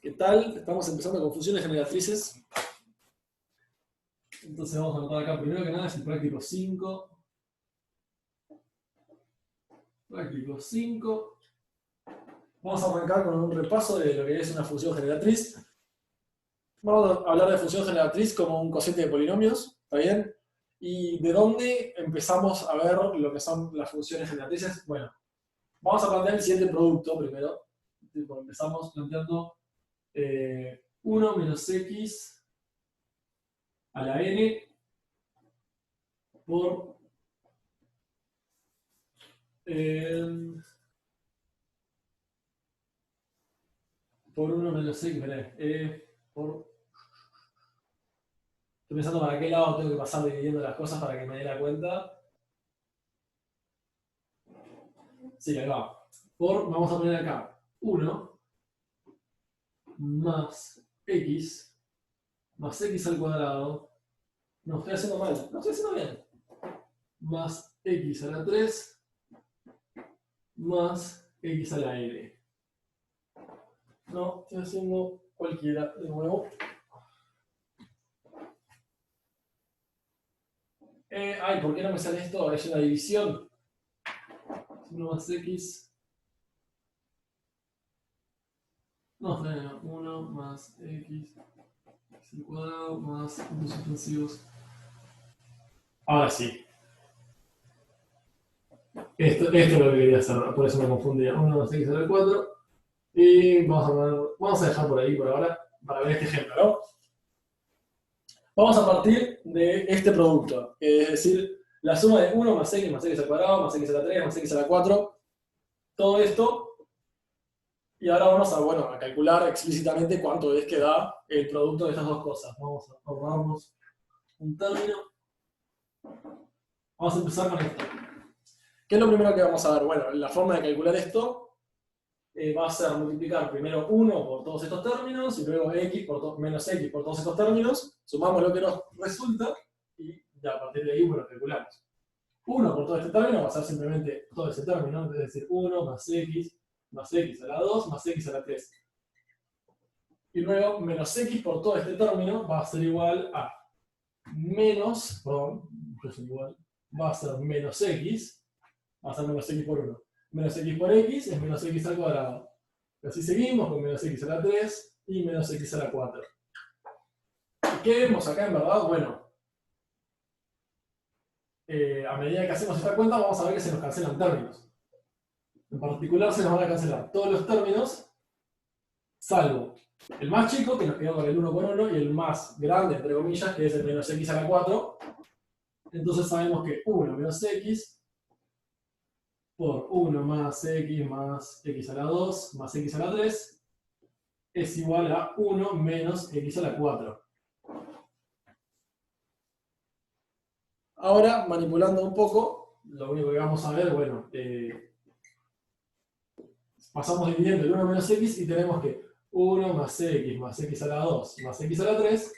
¿Qué tal? Estamos empezando con funciones generatrices. Entonces vamos a anotar acá primero que nada es el práctico 5. Práctico 5. Vamos a arrancar con un repaso de lo que es una función generatriz. Vamos a hablar de función generatriz como un cociente de polinomios, ¿está bien? ¿Y de dónde empezamos a ver lo que son las funciones generatrices? Bueno, vamos a plantear el siguiente producto primero. Empezamos planteando 1 menos x a la n por por 1 menos x, estoy pensando para qué lado tengo que pasar dividiendo las cosas para que me dé la cuenta. Sí, ahí va. Vamos a poner acá 1 más x al cuadrado. No, estoy haciendo mal. No, estoy haciendo bien. Más x a la 3 más x a la n. No, estoy haciendo cualquiera de nuevo. Ay, ¿por qué no me sale esto? Es una división. 1 más x. No, 1 más x al cuadrado más puntos suspensivos. Ahora sí. Esto es lo que quería hacer, por eso me confundía. 1 más x al 4. Y vamos a dejar por ahí por ahora para ver este ejemplo, ¿no? Vamos a partir de este producto, es decir, la suma de 1 más x al cuadrado, más x a la 3, más x a la 4, todo esto. Y ahora vamos a calcular explícitamente cuánto es que da el producto de estas dos cosas. Vamos a ahorrarnos un término. Vamos a empezar con esto. ¿Qué es lo primero que vamos a ver? Bueno, la forma de calcular esto va a ser multiplicar primero 1 por todos estos términos y luego menos x por todos estos términos. Sumamos lo que nos resulta y ya a partir de ahí calculamos. 1 por todo este término va a ser simplemente todo ese término, es decir, 1 más x a la 2 más x a la 3. Y luego menos x por todo este término va a ser igual a va a ser menos x, va a ser menos x por 1. Menos x por x es menos x al cuadrado. Y así seguimos con menos x a la 3 y menos x a la 4. ¿Qué vemos acá en verdad? Bueno, a medida que hacemos esta cuenta vamos a ver que se nos cancelan términos. En particular se nos van a cancelar todos los términos, salvo el más chico, que nos quedó con el 1 por 1, y el más grande, entre comillas, que es el menos x a la 4. Entonces sabemos que 1 menos x por 1 más x a la 2 más x a la 3 es igual a 1 menos x a la 4. Ahora, manipulando un poco, lo único que vamos a ver, bueno, pasamos dividiendo el 1 menos x y tenemos que 1 más x a la 2 más x a la 3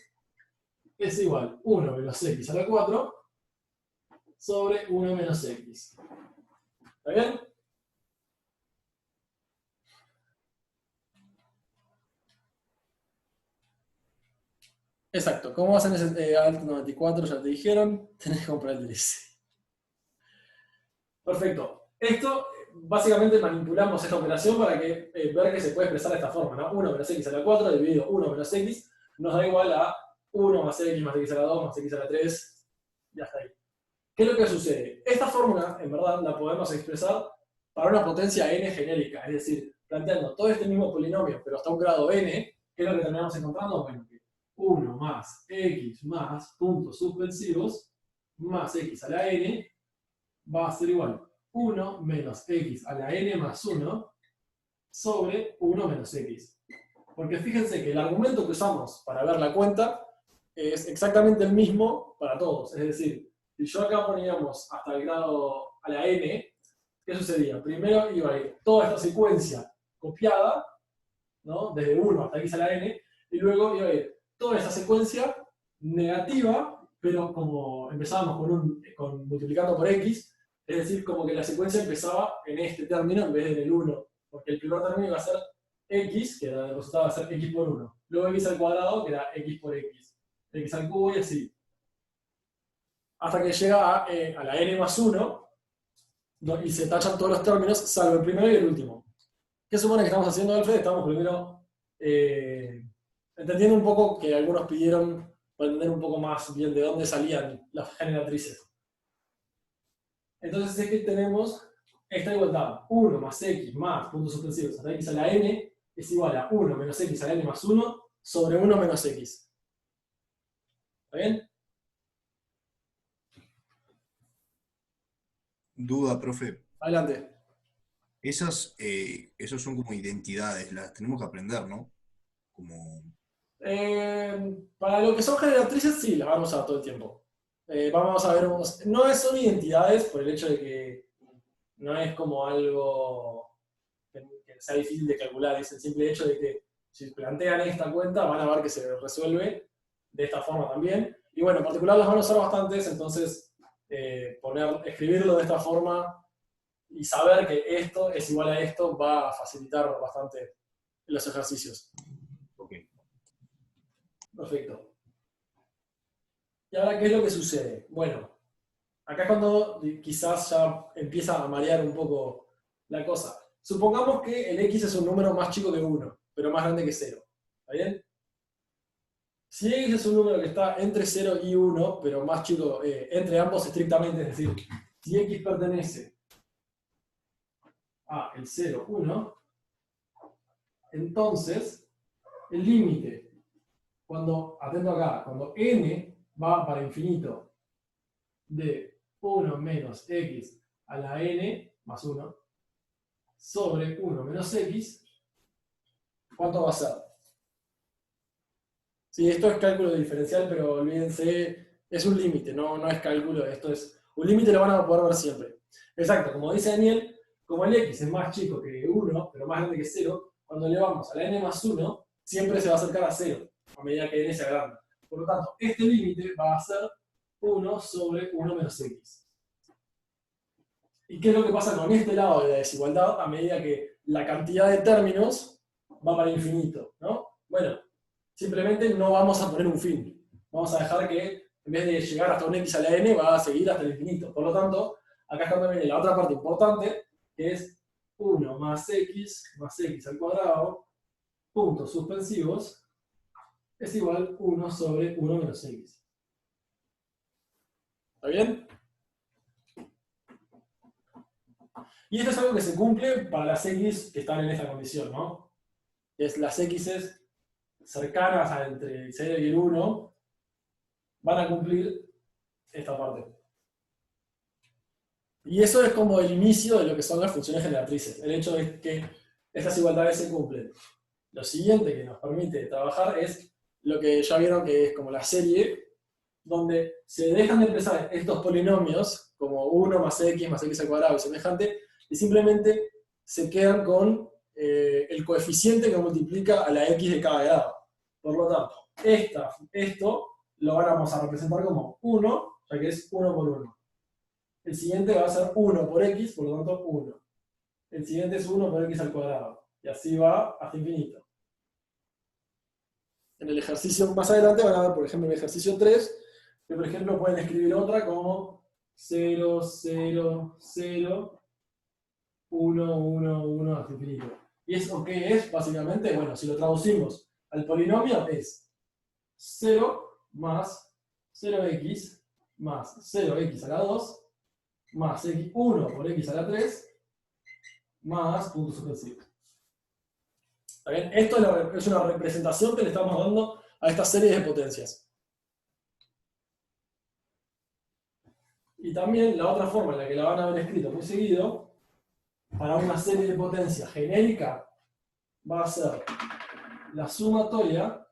es igual a 1 menos x a la 4 sobre 1 menos x. ¿Está bien? Exacto. ¿Cómo hacen ese alt 94? Ya te dijeron. Tenés que comprar el DLC. Perfecto. Esto, básicamente manipulamos esta operación para ver que se puede expresar de esta forma, ¿no? 1 menos x a la 4 dividido 1 menos x nos da igual a 1 más x a la 2 más x a la 3. Ya está ahí. ¿Qué es lo que sucede? Esta fórmula, en verdad, la podemos expresar para una potencia n genérica, es decir, planteando todo este mismo polinomio, pero hasta un grado n, ¿qué es lo que terminamos encontrando? Bueno, que 1 más x más puntos suspensivos más x a la n va a ser igual a 1 menos x a la n más 1 sobre 1 menos x. Porque fíjense que el argumento que usamos para ver la cuenta es exactamente el mismo para todos. Es decir, si yo acá poníamos hasta el grado a la n, ¿qué sucedía? Primero iba a ir toda esta secuencia copiada, ¿no? Desde 1 hasta x a la n, y luego iba a ir toda esta secuencia negativa, pero como empezábamos multiplicando por x, es decir, como que la secuencia empezaba en este término en vez de en el 1, porque el primer término iba a ser x, que el resultado va a ser x por 1. Luego x al cuadrado, que era x por x al cubo y así. Hasta que llega a la n más 1, y se tachan todos los términos, salvo el primero y el último. ¿Qué supone que estamos haciendo, Alfred? Estamos primero entendiendo un poco que algunos pidieron para entender un poco más bien de dónde salían las generatrices. Entonces es que tenemos esta igualdad, 1 más x más puntos suspensivos hasta x a la n es igual a 1 menos x a la n más 1 sobre 1 menos x. ¿Está bien? Duda, profe. Adelante. Esos son como identidades, las tenemos que aprender, ¿no? Como... Para lo que son generatrices, sí, las vamos a usar todo el tiempo. Vamos a ver, no son identidades por el hecho de que no es como algo que sea difícil de calcular, es el simple hecho de que si plantean esta cuenta van a ver que se resuelve de esta forma también. Y bueno, en particular las van a usar bastantes, entonces escribirlo de esta forma y saber que esto es igual a esto va a facilitar bastante los ejercicios. Ok. Perfecto. ¿Y ahora qué es lo que sucede? Bueno, acá es cuando quizás ya empieza a marear un poco la cosa. Supongamos que el x es un número más chico que 1, pero más grande que 0. ¿Está bien? Si x es un número que está entre 0 y 1, pero más chico, entre ambos estrictamente, es decir, si x pertenece a el 0, 1, entonces el límite, atento acá, cuando n va para infinito de 1 menos x a la n más 1 sobre 1 menos x, ¿cuánto va a ser? Sí, esto es cálculo diferencial, pero olvídense, es un límite, no es cálculo, esto es un límite, lo van a poder ver siempre. Exacto, como dice Daniel, como el x es más chico que 1, pero más grande que 0, cuando elevamos a la n más 1, siempre se va a acercar a 0, a medida que n se agranda. Por lo tanto, este límite va a ser 1 sobre 1 menos x. ¿Y qué es lo que pasa con este lado de la desigualdad a medida que la cantidad de términos va para infinito, ¿no? Bueno, simplemente no vamos a poner un fin. Vamos a dejar que, en vez de llegar hasta un x a la n, va a seguir hasta el infinito. Por lo tanto, acá es cuando viene la otra parte importante, que es 1 más x al cuadrado, puntos suspensivos, es igual a 1 sobre 1 menos x. ¿Está bien? Y esto es algo que se cumple para las x que están en esta condición, ¿no? Es las x cercanas a entre el 0 y el 1 van a cumplir esta parte. Y eso es como el inicio de lo que son las funciones generatrices. El hecho de que estas igualdades se cumplen. Lo siguiente que nos permite trabajar es lo que ya vieron que es como la serie, donde se dejan de empezar estos polinomios, como 1 más x al cuadrado y semejante, y simplemente se quedan con el coeficiente que multiplica a la x de cada grado. Por lo tanto, esto lo vamos a representar como 1, ya que es 1 por 1. El siguiente va a ser 1 por x, por lo tanto 1. El siguiente es 1 por x al cuadrado. Y así va hasta infinito. En el ejercicio más adelante van a ver, por ejemplo, en el ejercicio 3, que por ejemplo pueden escribir otra como 0, 0, 0, 1, 1, 1 hasta infinito. ¿Y eso qué es? Básicamente, bueno, si lo traducimos al polinomio es 0 más 0x más 0x a la 2 más 1 por x a la 3 más puntos suspensivos. ¿Está bien? Esto es una representación que le estamos dando a esta serie de potencias. Y también la otra forma en la que la van a ver escrito muy seguido, para una serie de potencias genérica, va a ser la sumatoria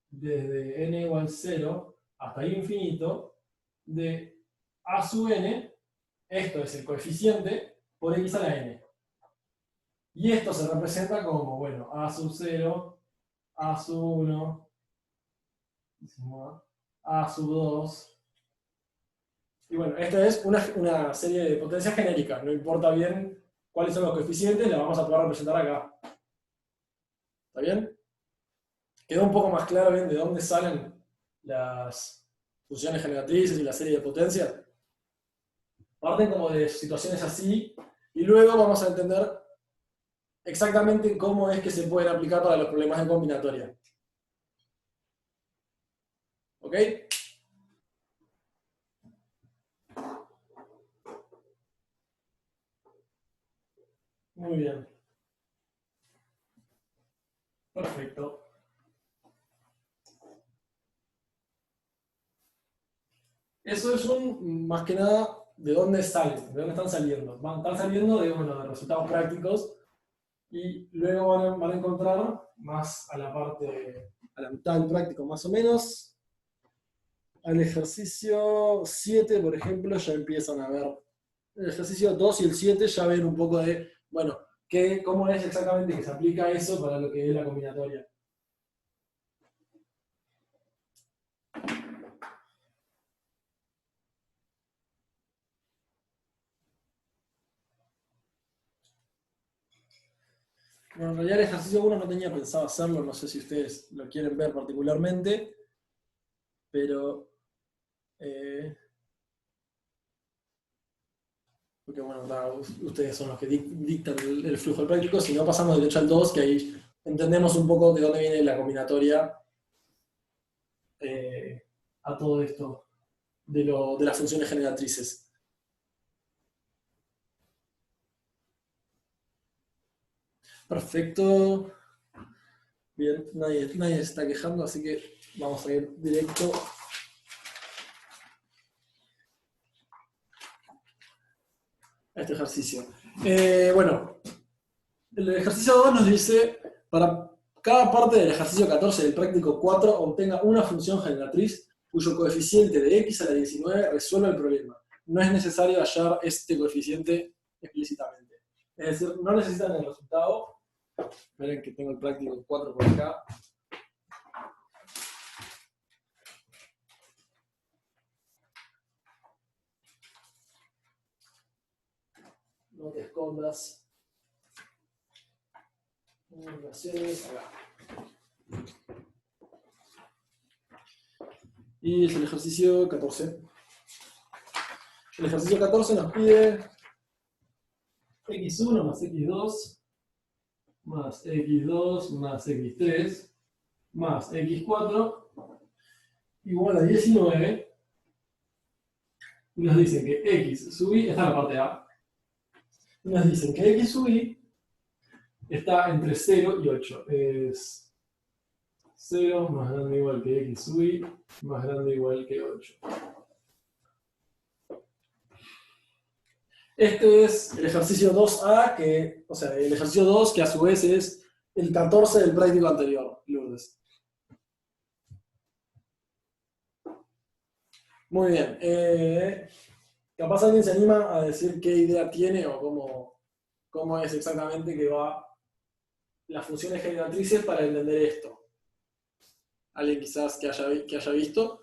desde n igual 0 hasta infinito de a sub n, esto es el coeficiente, por x a la n. Y esto se representa como, bueno, a sub 0, a sub 1, a sub 2. Y bueno, esta es una serie de potencias genéricas, no importa bien cuáles son los coeficientes, la vamos a poder representar acá. ¿Está bien? ¿Quedó un poco más claro bien de dónde salen las funciones generatrices y la serie de potencia? Parten como de situaciones así, y luego vamos a entender exactamente cómo es que se pueden aplicar para los problemas de combinatoria. ¿Ok? Muy bien. Perfecto. Eso es más que nada, de dónde salen, de dónde están saliendo. Están saliendo de, bueno, de resultados prácticos, y luego van a encontrar más a la parte, a la mitad del práctico más o menos, al ejercicio 7, por ejemplo, ya empiezan a ver, el ejercicio 2 y el 7 ya ven un poco de, bueno, cómo es exactamente que se aplica eso para lo que es la combinatoria. Bueno, en realidad el ejercicio 1 no tenía pensado hacerlo, no sé si ustedes lo quieren ver particularmente, pero porque bueno, ustedes son los que dictan el flujo del práctico, si no pasamos derecho al 2, que ahí entendemos un poco de dónde viene la combinatoria a todo esto de las funciones generatrices. Perfecto. Bien, nadie se está quejando, así que vamos a ir directo. A este ejercicio. Bueno, el ejercicio 2 nos dice, para cada parte del ejercicio 14 del práctico 4, obtenga una función generatriz cuyo coeficiente de x a la 19 resuelva el problema. No es necesario hallar este coeficiente explícitamente. Es decir, no necesitan el resultado. Esperen que tengo el práctico 4 por acá. No te escondas. Relaciones, acá. Y es el ejercicio 14. El ejercicio 14 nos pide x1 más x2 más x2 más x3 más x4 igual a 19. Y nos dicen que x sub i, esta es la parte A, y nos dicen que x sub i está entre 0 y 8. Es 0 más grande o igual que x sub i más grande o igual que 8. Este es el ejercicio 2A, o sea, el ejercicio 2, que a su vez es el 14 del práctico anterior, Lourdes. Muy bien. Capaz alguien se anima a decir qué idea tiene o cómo es exactamente que va las funciones generatrices para entender esto. Alguien quizás que haya visto.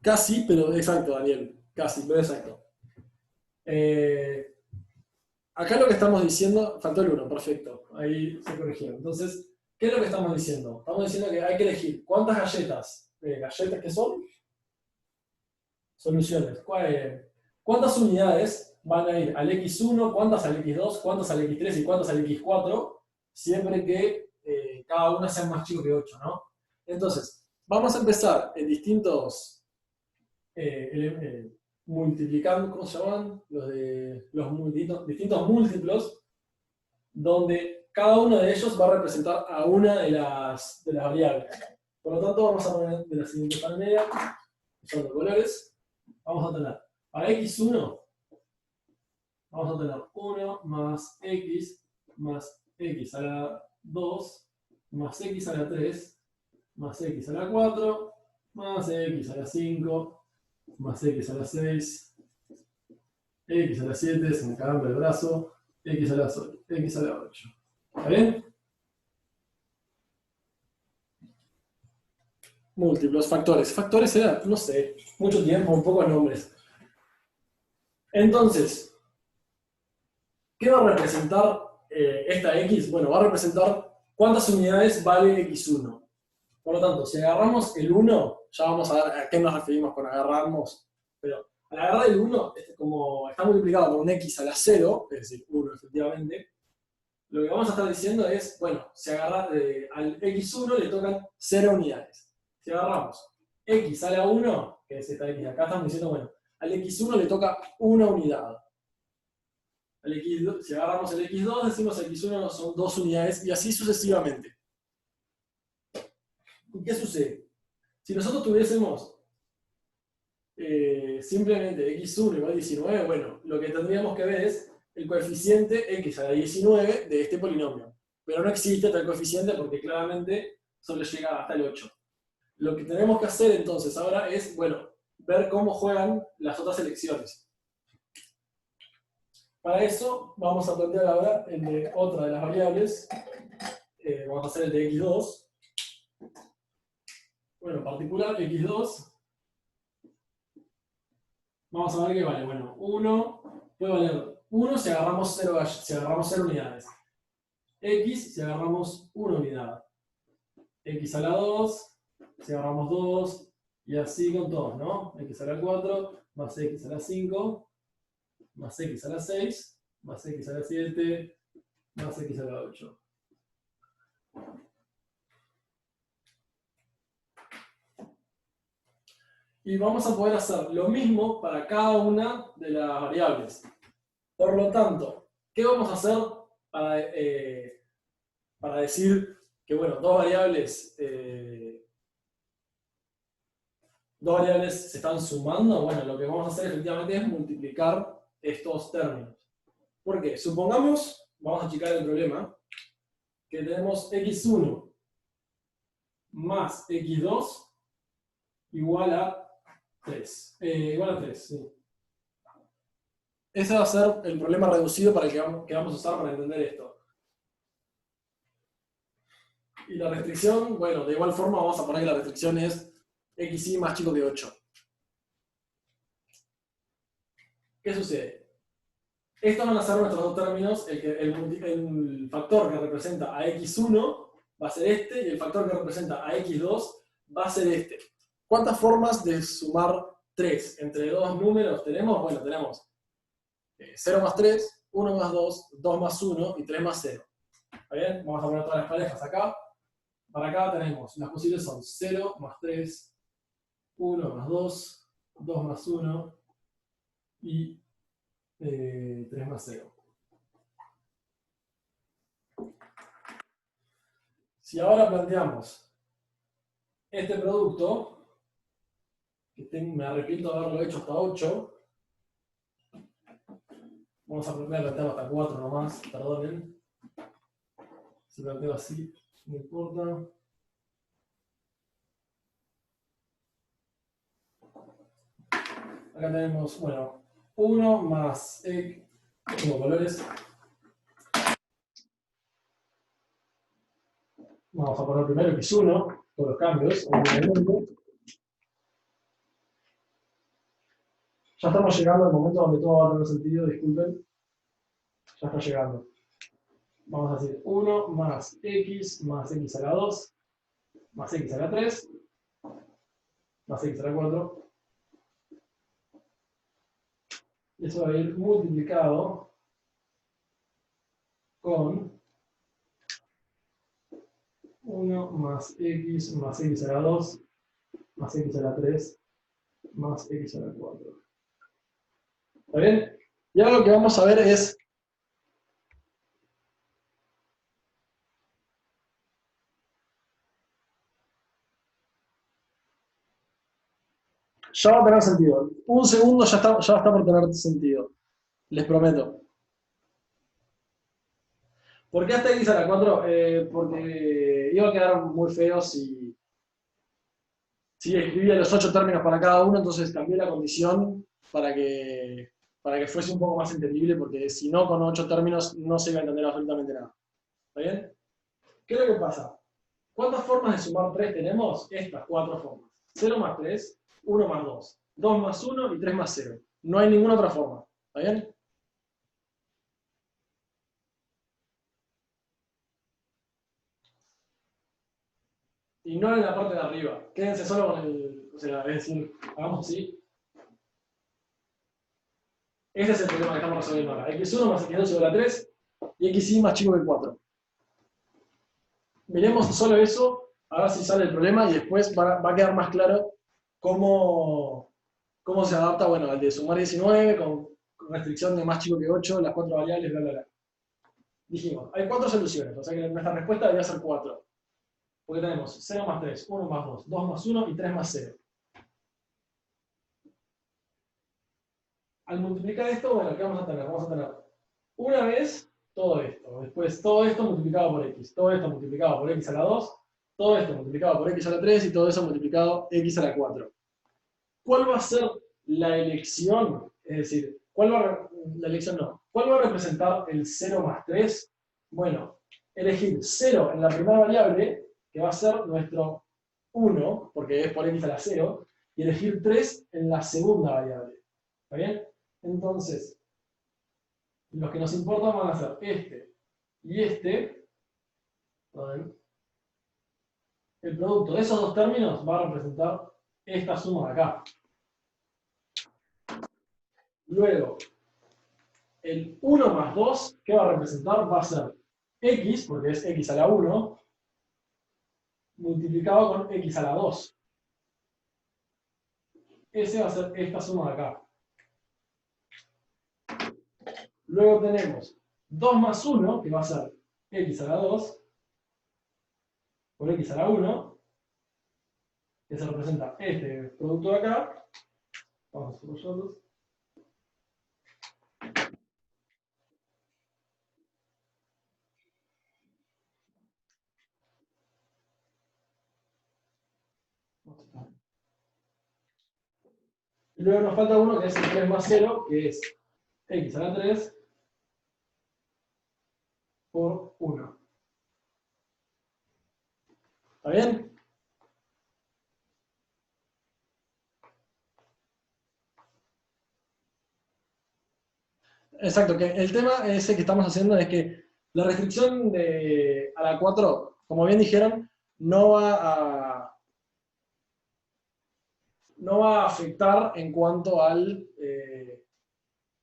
Casi, pero exacto, Daniel. Casi, pero exacto. Acá lo que estamos diciendo, faltó el 1, perfecto. Ahí se corrigió. Entonces, ¿qué es lo que estamos diciendo? Estamos diciendo que hay que elegir cuántas galletas. ¿Galletas qué son? Soluciones. ¿Cuántas unidades van a ir al x1, cuántas al x2, cuántas al x3 y cuántas al x4? Siempre que cada una sea más chico que 8, ¿no? Entonces, vamos a empezar en distintos multiplicando, ¿cómo se llaman? Los distintos múltiplos, donde cada uno de ellos va a representar a una de las variables. Por lo tanto, vamos a poner de la siguiente manera, son los colores. Vamos a tener para x1, vamos a tener 1 más x a la 2, más x a la 3, más x a la 4, más x a la 5, más x a la 6, x a la 7, se me caramba el brazo, x a la 8. ¿Está bien? Múltiplos, factores. Factores era, no sé, mucho tiempo, pocos nombres. Entonces, ¿Qué va a representar esta X? Bueno, va a representar cuántas unidades vale X1. Por lo tanto, si agarramos el 1, ya vamos a ver a qué nos referimos con agarrarnos, pero al agarrar el 1, como está multiplicado por un X a la 0, es decir, 1 efectivamente, lo que vamos a estar diciendo es, bueno, si agarra, al X1 le tocan 0 unidades. Si agarramos X a la 1, que es esta X de acá, estamos diciendo, bueno, al X1 le toca 1 unidad. Al X2, si agarramos el X2, decimos el X1 son 2 unidades, y así sucesivamente. ¿Qué sucede? Si nosotros tuviésemos simplemente X1 igual a 19, bueno, lo que tendríamos que ver es el coeficiente X a la 19 de este polinomio. Pero no existe tal coeficiente porque claramente solo llega hasta el 8. Lo que tenemos que hacer entonces ahora es, bueno, ver cómo juegan las otras elecciones. Para eso vamos a plantear ahora el de otra de las variables. Vamos a hacer el de X2. Bueno, en particular X2. Vamos a ver qué vale. Bueno, 1 puede valer 1 si agarramos 0 unidades. X si agarramos 1 unidad. X a la 2 si agarramos 2. Y así con todos, ¿no? X a la 4 más X a la 5 más X a la 6 más X a la 7 más X a la 8. Y vamos a poder hacer lo mismo para cada una de las variables. Por lo tanto, ¿qué vamos a hacer para decir que, bueno, dos variables se están sumando? Bueno, lo que vamos a hacer efectivamente es multiplicar estos términos. ¿Por qué? Supongamos, vamos a achicar el problema, que tenemos x1 más x2 igual a 3. Sí. Ese va a ser el problema reducido para el que vamos a usar para entender esto. Y la restricción, bueno, de igual forma vamos a poner que la restricción es xy más chico que 8. ¿Qué sucede? Estos van a ser nuestros dos términos. El factor que representa a x1 va a ser este, y el factor que representa a x2 va a ser este. ¿Cuántas formas de sumar 3 entre dos números tenemos? Bueno, tenemos 0 más 3, 1 más 2, 2 más 1 y 3 más 0. ¿Está bien? Vamos a poner todas las parejas acá. Para acá tenemos, las posibles son 0 más 3, 1 más 2, 2 más 1 y 3 más 0. Si ahora planteamos este producto, que me arrepiento de haberlo hecho hasta 8, vamos a plantearlo hasta 4 nomás, perdonen. Si planteo así, no importa. Acá tenemos, bueno, 1 más tengo colores. Vamos a poner primero x1, todos los cambios, obviamente. Ya estamos llegando al momento donde todo va a tener sentido, disculpen. Ya está llegando. Vamos a decir 1 más x a la 2 más x a la 3 más x a la 4. Y eso va a ir multiplicado con 1 más x a la 2 más x a la 3 más x a la 4. ¿Está bien? Y ahora lo que vamos a ver es ya va a tener sentido. Un segundo ya está por tener sentido. Les prometo. ¿Por qué hasta x a la 4? Porque iba a quedar muy feo si escribía los 8 términos para cada uno, entonces cambié la condición para que fuese un poco más entendible, porque si no, con 8 términos no se iba a entender absolutamente nada. ¿Está bien? ¿Qué es lo que pasa? ¿Cuántas formas de sumar 3 tenemos? Estas 4 formas. 0 más 3, 1 más 2, 2 más 1 y 3 más 0. No hay ninguna otra forma. ¿Está bien? ignoren la parte de arriba. Quédense solo con el... O sea, es decir, hagamos así. Este es el problema que estamos resolviendo ahora. X1 más X2 igual a 3 y XY más chico que 4. Miremos solo eso, a ver si sale el problema y después va a quedar más claro cómo se adapta, bueno, al de sumar 19 con restricción de más chico que 8, las 4 variables, bla, bla, bla. Dijimos, hay 4 soluciones, o sea que nuestra respuesta debería ser 4. Porque tenemos 0 más 3, 1 más 2, 2 más 1 y 3 más 0. Al multiplicar esto, bueno, ¿qué vamos a tener? Vamos a tener una vez todo esto, después todo esto multiplicado por x, todo esto multiplicado por x a la 2, todo esto multiplicado por x a la 3 y todo eso multiplicado x a la 4. ¿Cuál va a ser la elección? Es decir, la elección no. ¿Cuál va a representar el 0 más 3? Bueno, elegir 0 en la primera variable, que va a ser nuestro 1, porque es por x a la 0, y elegir 3 en la segunda variable. ¿Está bien? Entonces, los que nos importan van a ser este y este. El producto de esos dos términos va a representar esta suma de acá. Luego, el 1 más 2, ¿qué va a representar? Va a ser x, porque es x a la 1, multiplicado con x a la 2. Ese va a ser esta suma de acá. Luego tenemos 2 más 1, que va a ser x a la 2, por x a la 1, que se representa este producto de acá. Vamos a subrayarlos. Y luego nos falta uno que es el 3 más 0, que es x a la 3 por 1. ¿Está bien? Exacto, que el tema ese que estamos haciendo es que la restricción a la 4, como bien dijeron, no va a afectar en cuanto al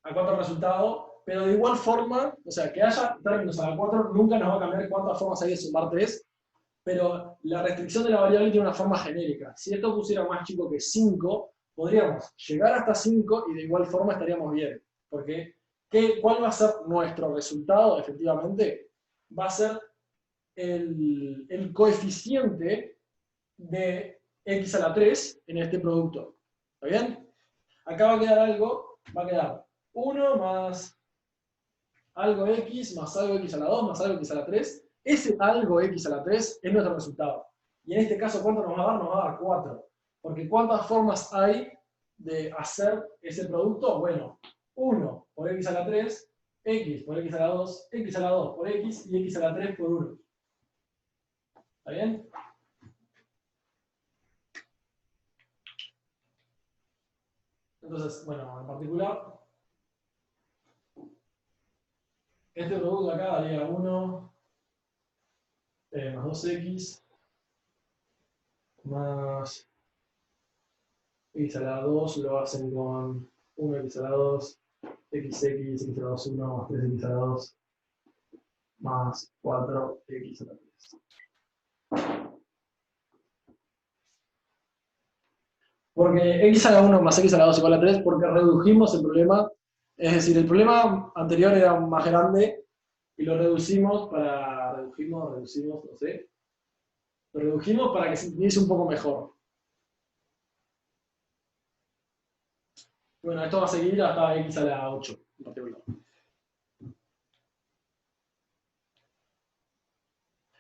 resultado, pero de igual forma, o sea, que haya términos a la 4 nunca nos va a cambiar cuántas formas hay de sumar 3, pero la restricción de la variable tiene una forma genérica. Si esto pusiera más chico que 5, podríamos llegar hasta 5 y de igual forma estaríamos bien, porque ¿cuál va a ser nuestro resultado, efectivamente? Va a ser el coeficiente de x a la 3 en este producto. ¿Está bien? Acá va a quedar algo, va a quedar 1 más algo x más algo x a la 2 más algo x a la 3. Ese algo x a la 3 es nuestro resultado. Y en este caso, ¿cuánto nos va a dar? Nos va a dar 4. Porque ¿cuántas formas hay de hacer ese producto? Bueno, 1 por x a la 3, x por x a la 2, x a la 2 por x y x a la 3 por 1. ¿Está bien? Entonces, bueno, en particular, este producto acá daría 1 más 2x más x a la 2 lo hacen con 1x a la 2, xx, x a la 2, 1 más 3x a la 2 más 4x a la 3. Porque x a la 1 más x a la 2 igual a 3, porque redujimos el problema. Es decir, el problema anterior era más grande y lo reducimos no sé. Lo redujimos para que se entienda un poco mejor. Bueno, esto va a seguir hasta x a la 8 en particular.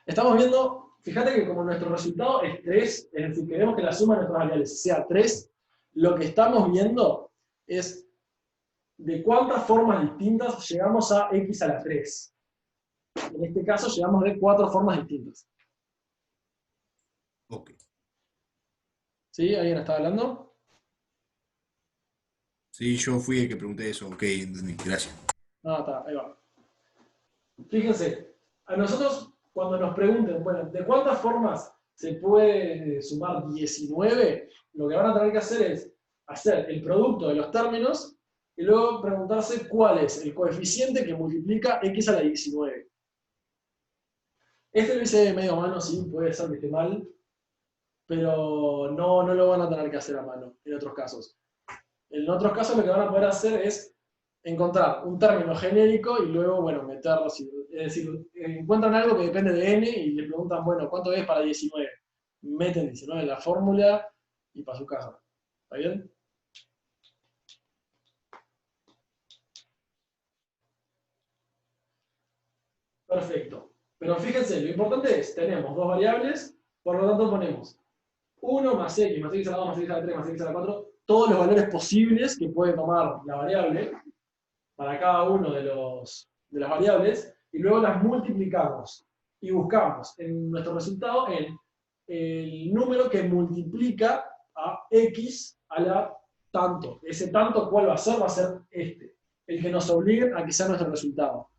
Estamos viendo, fíjate que como nuestro resultado es 3, es decir, queremos que la suma de nuestras variables sea 3, lo que estamos viendo es de cuántas formas distintas llegamos a x a la 3. En este caso llegamos de 4 formas distintas. Ok. ¿Sí? ¿Alguien está hablando? Sí, yo fui el que pregunté eso. Ok, entendí. Gracias. Ah, está, ahí va. Fíjense, a nosotros cuando nos pregunten, bueno, ¿de cuántas formas se puede sumar 19, lo que van a tener que hacer es hacer el producto de los términos y luego preguntarse cuál es el coeficiente que multiplica x a la 19. Este lo hice medio a mano, sí, puede ser que esté mal, pero no lo van a tener que hacer a mano en otros casos. En otros casos lo que van a poder hacer es encontrar un término genérico y luego, bueno, meterlo. Es decir, encuentran algo que depende de n y le preguntan, bueno, ¿cuánto es para 19? Meten 19 en la fórmula y para su casa. ¿Está bien? Perfecto. Pero fíjense, lo importante es, tenemos dos variables, por lo tanto ponemos 1 más x a la 2 más x a la 3 más x a la 4, todos los valores posibles que puede tomar la variable para cada uno de las variables, y luego las multiplicamos y buscamos en nuestro resultado el número que multiplica a x a la tanto. Ese tanto, ¿cuál va a ser? Va a ser este, el que nos obligue a que sea nuestro resultado.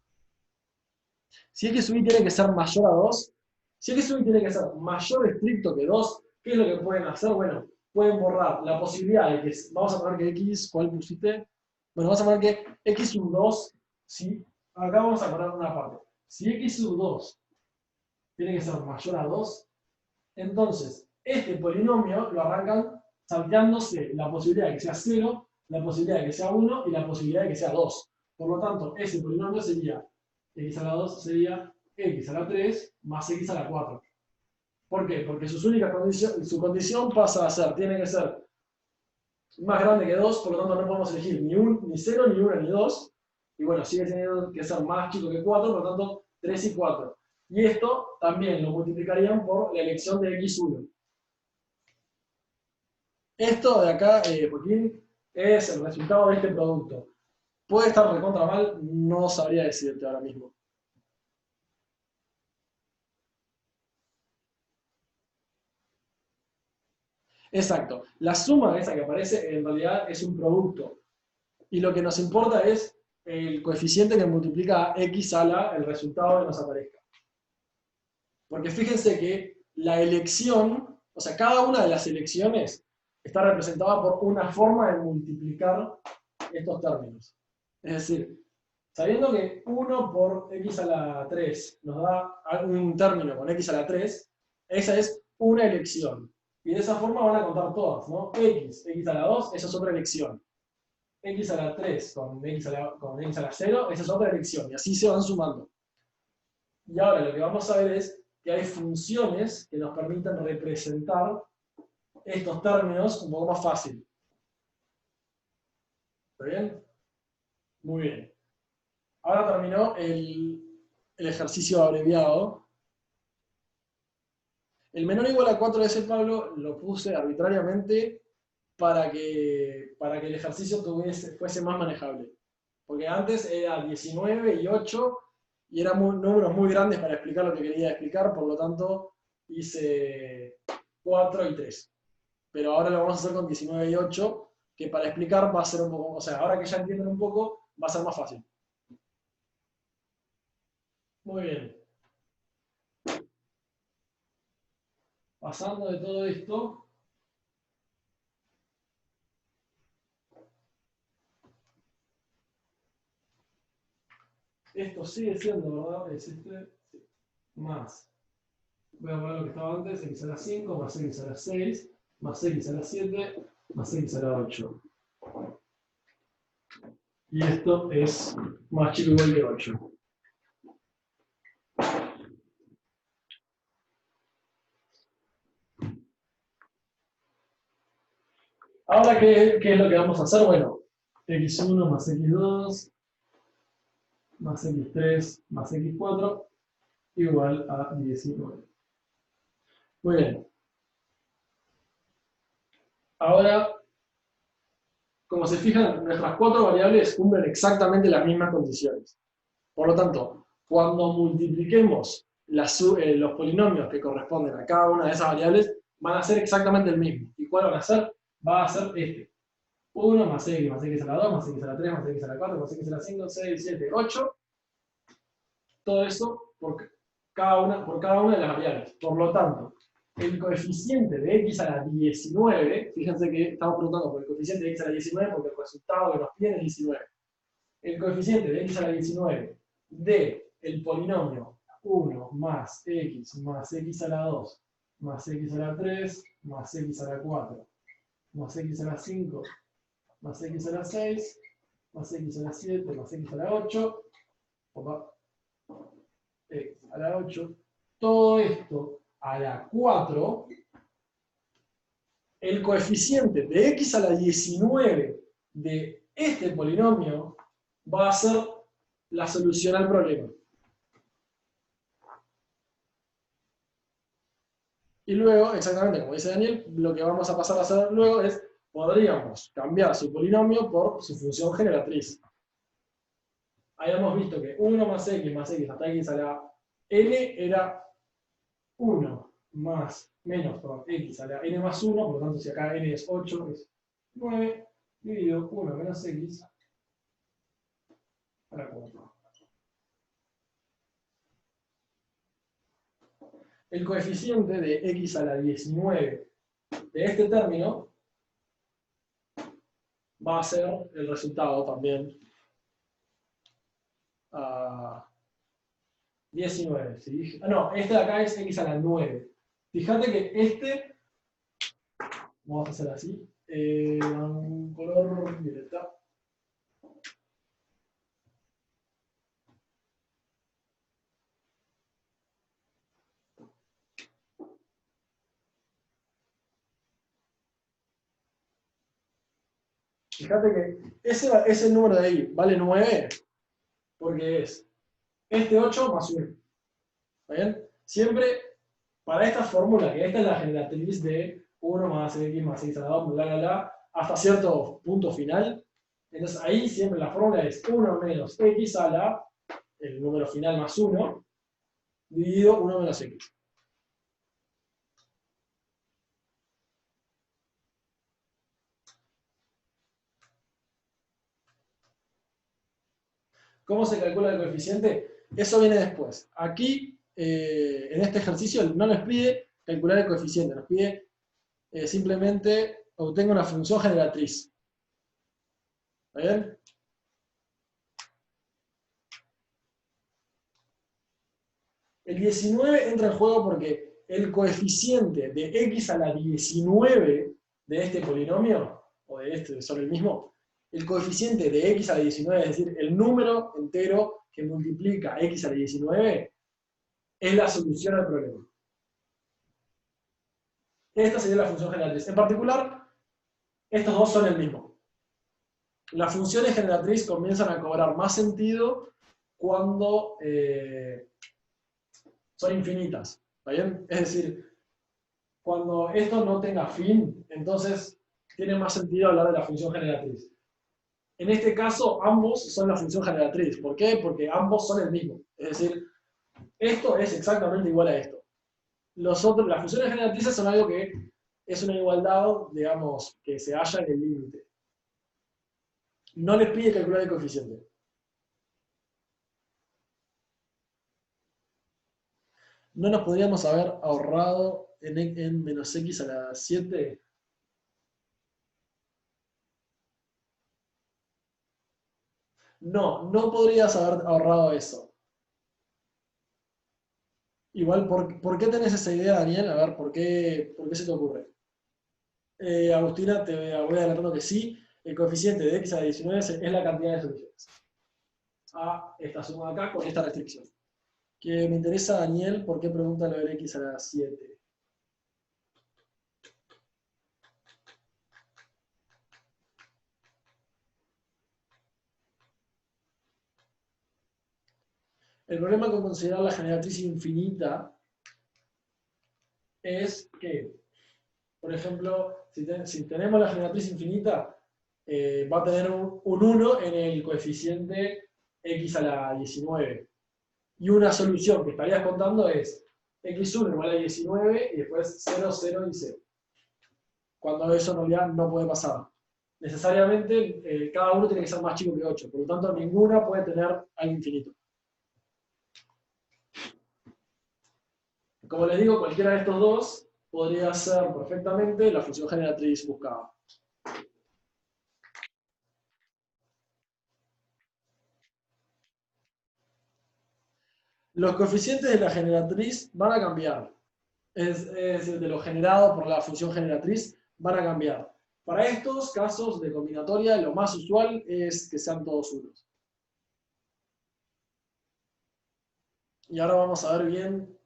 Si x sub i tiene que ser mayor a 2, si x sub i tiene que ser mayor estricto que 2, ¿qué es lo que pueden hacer? Bueno, pueden borrar la posibilidad de que, vamos a poner que x, ¿cuál pusiste? Bueno, vamos a poner que x sub 2, ¿sí? Acá vamos a poner una parte. Si x sub 2 tiene que ser mayor a 2, entonces este polinomio lo arrancan salteándose la posibilidad de que sea 0, la posibilidad de que sea 1 y la posibilidad de que sea 2. Por lo tanto, ese polinomio sería x a la 2 sería x a la 3 más x a la 4. ¿Por qué? Porque su condición pasa a ser, tiene que ser más grande que 2, por lo tanto no podemos elegir ni 0, ni 1, ni 2. Y bueno, sigue teniendo que ser más chico que 4, por lo tanto 3 y 4. Y esto también lo multiplicarían por la elección de x1. Esto de acá, Joaquín, es el resultado de este producto. ¿Puede estar recontra mal? No sabría decirte ahora mismo. Exacto. La suma esa que aparece en realidad es un producto. Y lo que nos importa es el coeficiente que multiplica a x a el resultado que nos aparezca. Porque fíjense que la elección, o sea, cada una de las elecciones está representada por una forma de multiplicar estos términos. Es decir, sabiendo que 1 por x a la 3 nos da un término con x a la 3, esa es una elección. Y de esa forma van a contar todas, ¿no? X a la 2, esa es otra elección. X a la 3 con x a la 0, esa es otra elección. Y así se van sumando. Y ahora lo que vamos a ver es que hay funciones que nos permiten representar estos términos un poco más fácil. ¿Está bien? Muy bien. Ahora terminó el ejercicio abreviado. El menor o igual a 4 de ese Pablo lo puse arbitrariamente para que el ejercicio fuese más manejable. Porque antes era 19 y 8 y eran números muy grandes para explicar lo que quería explicar, por lo tanto hice 4 y 3. Pero ahora lo vamos a hacer con 19 y 8, que para explicar va a ser un poco, o sea, ahora que ya entienden un poco, va a ser más fácil. Muy bien. Pasando de todo esto, esto sigue siendo, ¿verdad? Es este más. Voy a poner lo que estaba antes, x a la 5, más x a la 6, más x a la 7, más x a la 8. Y esto es más chico o igual que 8. Ahora, ¿qué es lo que vamos a hacer? Bueno, x1 más x2 más x3 más x4 igual a 19. Muy bien. Ahora, como se fijan, nuestras cuatro variables cumplen exactamente las mismas condiciones. Por lo tanto, cuando multipliquemos los polinomios que corresponden a cada una de esas variables, van a ser exactamente el mismo. ¿Y cuál van a ser? Va a ser este. 1 más x a la 2, más x a la 3, más x a la 4, más x a la 5, 6, 7, 8. Todo eso por cada una de las variables. Por lo tanto, el coeficiente de x a la 19, fíjense que estamos preguntando por el coeficiente de x a la 19 porque el resultado que nos piden es 19. El coeficiente de x a la 19 de el polinomio 1 más x a la 2 más x a la 3 más x a la 4 más x a la 5 más x a la 6 más x a la 7 más x a la 8, x a la 8, todo esto a la 4, el coeficiente de x a la 19 de este polinomio va a ser la solución al problema. Y luego, exactamente como dice Daniel, lo que vamos a pasar a hacer luego es, podríamos cambiar su polinomio por su función generatriz. Habíamos visto que 1 más x hasta x a la n era 1 menos x a la n más 1, por lo tanto si acá n es 8, es 9, dividido 1 menos x a la 4. El coeficiente de x a la 19 de este término va a ser el resultado también a 19. ¿Sí? No, este de acá es x a la 9. Fíjate que este, vamos a hacer así, un color violeta. Fíjate que ese número de ahí vale 9 porque es este 8 más 1. ¿Está bien? Siempre para esta fórmula, que esta es la generatriz de 1 más x a la 2, bla, bla, bla, hasta cierto punto final. Entonces ahí siempre la fórmula es 1 menos x a la, el número final más 1, dividido 1 menos x. ¿Cómo se calcula el coeficiente? Eso viene después. Aquí, en este ejercicio, no nos pide calcular el coeficiente, nos pide simplemente obtenga una función generatriz. ¿Está bien? El 19 entra en juego porque el coeficiente de x a la 19 de este polinomio, o de este, son el mismo, el coeficiente de x a la 19, es decir, el número entero que multiplica x a la 19, es la solución al problema. Esta sería la función generatriz. En particular, estos dos son el mismo. Las funciones generatriz comienzan a cobrar más sentido cuando son infinitas. ¿Está bien? Es decir, cuando esto no tenga fin, entonces tiene más sentido hablar de la función generatriz. En este caso, ambos son la función generatriz. ¿Por qué? Porque ambos son el mismo. Es decir, esto es exactamente igual a esto. Las funciones generatrices son algo que es una igualdad, digamos, que se halla en el límite. No les pide calcular el coeficiente. ¿No nos podríamos haber ahorrado en menos x a la 7? No, no podrías haber ahorrado eso. Igual, ¿por qué tenés esa idea, Daniel? A ver, ¿por qué se te ocurre? Agustina, te voy adelantando que sí. El coeficiente de x a la 19 es la cantidad de soluciones. A esta suma acá con esta restricción. Que me interesa, Daniel, ¿por qué pregunta lo del x a la 7? El problema con considerar la generatriz infinita es que, por ejemplo, si tenemos la generatriz infinita, va a tener un 1 en el coeficiente x a la 19. Y una solución que estarías contando es x1 igual a 19 y después 0, 0 y 0. Cuando eso en realidad no puede pasar. Necesariamente cada uno tiene que ser más chico que 8, por lo tanto ninguna puede tener algo infinito. Como les digo, cualquiera de estos dos podría ser perfectamente la función generatriz buscada. Los coeficientes de la generatriz van a cambiar. Es decir, de lo generado por la función generatriz van a cambiar. Para estos casos de combinatoria, lo más usual es que sean todos unos. Y ahora vamos a ver bien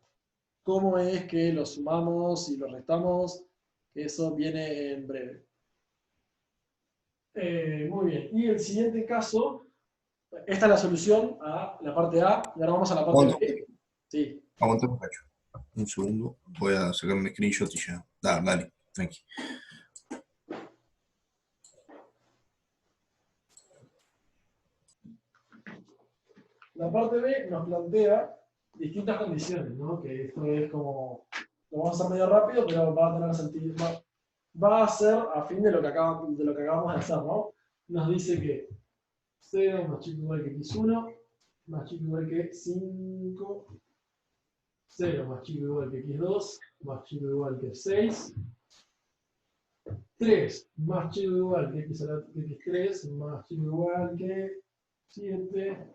cómo es que los sumamos y los restamos. Eso viene en breve. Muy bien. Y el siguiente caso, esta es la solución a la parte A, y ahora vamos a la parte B. Sí. Aguanta un cacho. Un segundo. Voy a sacar un screenshot y ya. Dale, tranqui. La parte B nos plantea distintas condiciones, ¿no? Que esto es como, lo vamos a hacer medio rápido, pero va a tener sentido, va a ser a fin de lo que acabamos de hacer, ¿no? Nos dice que 0 más chico igual que x1, más chico igual que 5, 0 más chico igual que x2, más chico igual que 6, 3 más chico igual que x3, más chico igual que 7,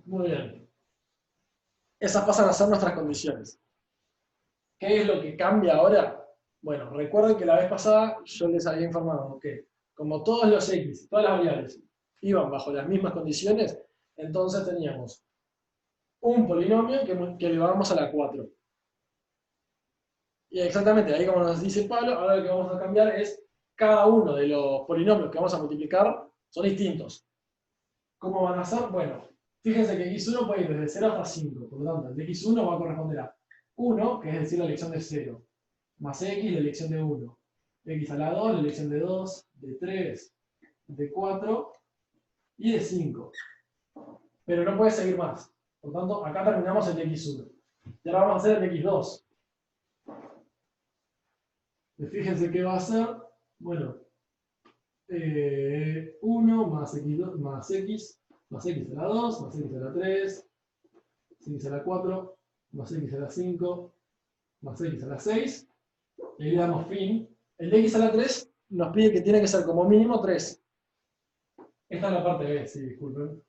muy bien. Esas pasan a ser nuestras condiciones. ¿Qué es lo que cambia ahora? Bueno, recuerden que la vez pasada yo les había informado que como todos los x, todas las variables, iban bajo las mismas condiciones, entonces teníamos un polinomio que elevamos a la 4. Y exactamente, ahí como nos dice Pablo, ahora lo que vamos a cambiar es cada uno de los polinomios que vamos a multiplicar son distintos. ¿Cómo van a ser? Bueno, fíjense que x1 puede ir desde 0 hasta 5, por lo tanto, el de x1 va a corresponder a 1, que es decir, la elección de 0, más x, la elección de 1, x a la 2, la elección de 2, de 3, de 4 y de 5. Pero no puede seguir más. Por tanto, acá terminamos el de x1. Y ahora vamos a hacer el de x2. Fíjense qué va a ser. Bueno, 1 más x2, más x a la 2, más x a la 3, x a la 4, más x a la 5, más x a la 6. Y ahí le damos fin. El de x a la 3 nos pide que tiene que ser como mínimo 3. Esta es la parte B, sí, disculpen.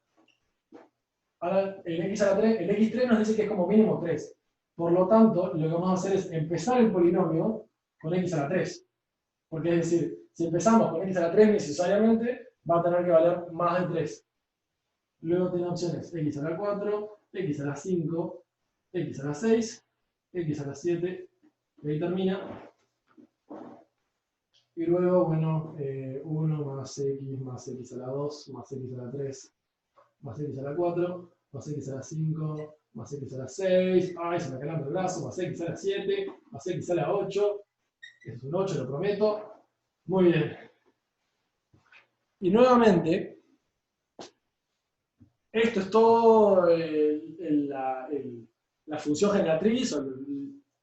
Ahora, el x a la 3, el x3 nos dice que es como mínimo 3. Por lo tanto, lo que vamos a hacer es empezar el polinomio con x a la 3. Porque es decir, si empezamos con x a la 3 necesariamente, va a tener que valer más de 3. Luego tiene opciones x a la 4, x a la 5, x a la 6, x a la 7, y ahí termina. Y luego, bueno, 1 más x a la 2, más x a la 3, más x a la 4, más x a la 5, más x a la 6, ay, se me calambre el brazo, más x a la 7, más x a la 8, es un 8, lo prometo. Muy bien. Y nuevamente, esto es todo la función generatriz o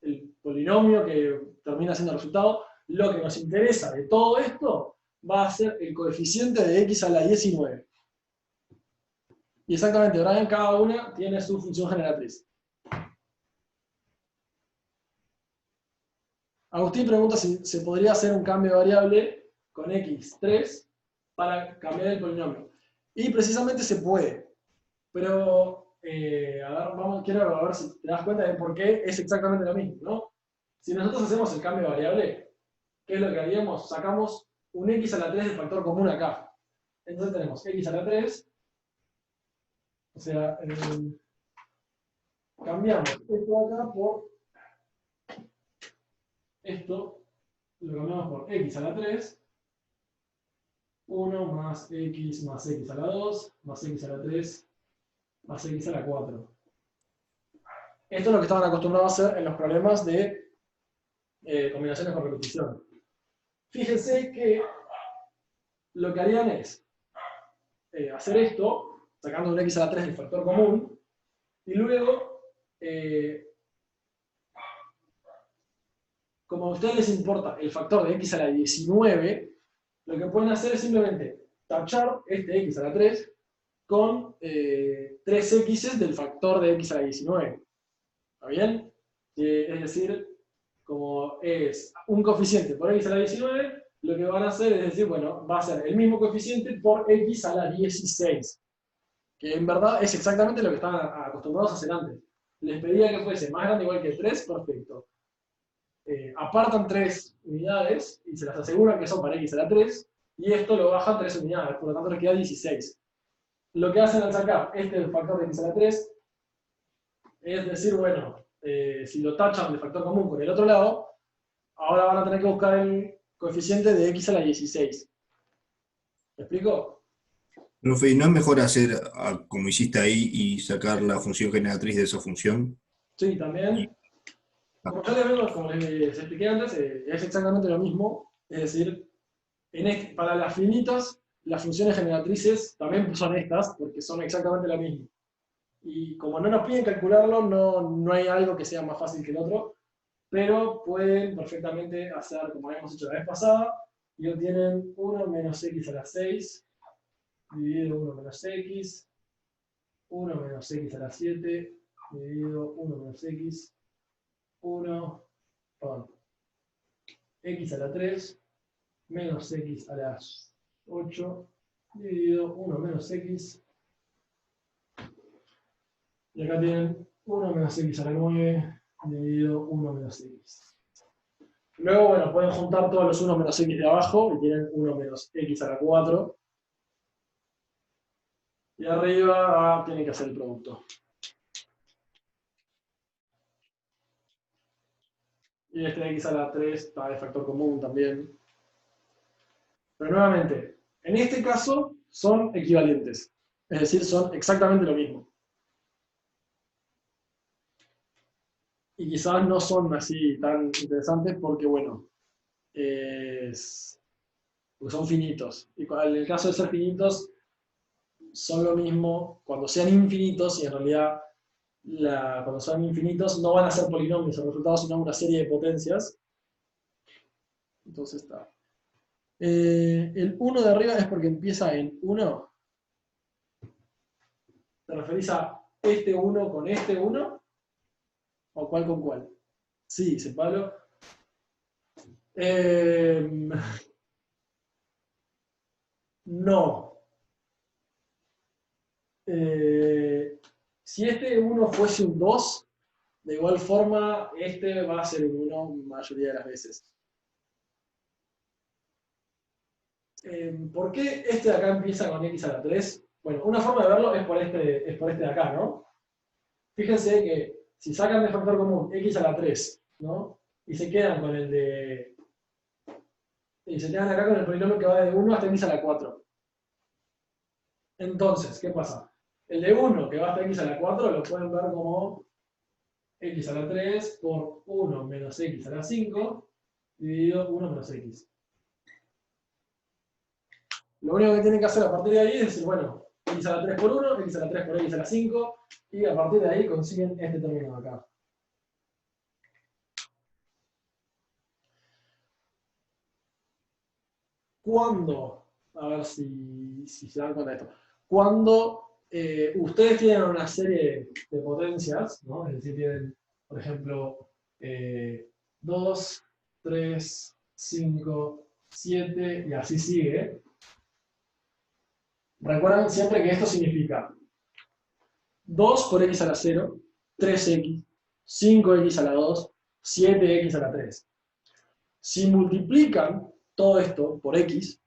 el polinomio que termina siendo el resultado. Lo que nos interesa de todo esto va a ser el coeficiente de x a la 19. Y exactamente, ahora en cada una tiene su función generatriz. Agustín pregunta si se podría hacer un cambio de variable con x3 para cambiar el polinomio. Y precisamente se puede. Pero, a ver, quiero ver si te das cuenta de por qué es exactamente lo mismo, ¿no? Si nosotros hacemos el cambio de variable, ¿qué es lo que haríamos? Sacamos un x a la 3 del factor común acá. Entonces tenemos x a la 3, o sea, cambiamos esto de acá por esto, lo cambiamos por x a la 3, 1 más x a la 2, más x a la 3, más x a la 4. Esto es lo que estaban acostumbrados a hacer en los problemas de combinaciones con repetición. Fíjense que lo que harían es hacer esto, sacando un x a la 3 del factor común, y luego, como a ustedes les importa el factor de x a la 19, lo que pueden hacer es simplemente tachar este x a la 3 con 3x del factor de x a la 19. ¿Está bien? Es decir, como es un coeficiente por x a la 19, lo que van a hacer es decir, bueno, va a ser el mismo coeficiente por x a la 16. Que en verdad es exactamente lo que estaban acostumbrados a hacer antes. Les pedía que fuese más grande o igual que 3, perfecto. Apartan 3 unidades y se las aseguran que son para x a la 3, y esto lo bajan 3 unidades, por lo tanto les queda 16. Lo que hacen al sacar este factor de x a la 3 es decir, bueno, si lo tachan de factor común con el otro lado, ahora van a tener que buscar el coeficiente de x a la 16. ¿Me explico? Profe, ¿y no es mejor hacer como hiciste ahí y sacar la función generatriz de esa función? Sí, Y, también. ah, Como les expliqué antes, es exactamente lo mismo. Es decir, para las finitas, las funciones generatrices también son estas, porque son exactamente lo mismo. Y como no nos piden calcularlo, no hay algo que sea más fácil que el otro, pero pueden perfectamente hacer como habíamos hecho la vez pasada, y obtienen 1 menos x a la 6, dividido 1 menos x, 1 menos x a la 7, dividido 1 menos x, 1, perdón, x a la 3, menos x a la 8, dividido 1 menos x, y acá tienen 1 menos x a la 9, dividido 1 menos x. Luego, bueno, pueden juntar todos los 1 menos x de abajo, y tienen 1 menos x a la 4. Y arriba tienen que hacer el producto. Y este de x a la 3 está de factor común también. Pero nuevamente, en este caso son equivalentes. Es decir, son exactamente lo mismo. Y quizás no son así tan interesantes porque, bueno, porque son finitos. Y en el caso de ser finitos, son lo mismo cuando sean infinitos, y en realidad cuando sean infinitos no van a ser polinomios el resultado, sino una serie de potencias. Entonces está. El 1 de arriba es porque empieza en 1. ¿Te referís a este 1 con este 1? ¿O cuál con cuál? Sí, dice Pablo. No. Si este 1 fuese un 2, de igual forma, este va a ser un 1 mayoría de las veces. ¿Por qué este de acá empieza con x a la 3? Bueno, una forma de verlo es por este de acá, ¿no? Fíjense que si sacan de factor común x a la 3, ¿no? Y se quedan con el de... Y se quedan acá con el polinomio que va de 1 hasta x a la 4. Entonces, ¿qué pasa? El de 1 que va hasta x a la 4 lo pueden ver como x a la 3 por 1 menos x a la 5 dividido 1 menos x. Lo único que tienen que hacer a partir de ahí es decir, bueno, x a la 3 por 1, x a la 3 por x a la 5, y a partir de ahí consiguen este término de acá. Cuando, a ver si se dan cuenta de esto, cuando ustedes tienen una serie de potencias, ¿no? Es decir, tienen, por ejemplo, 2, 3, 5, 7, y así sigue. Recuerden siempre que esto significa 2 por x a la 0, 3x, 5x a la 2, 7x a la 3. Si multiplican todo esto por x,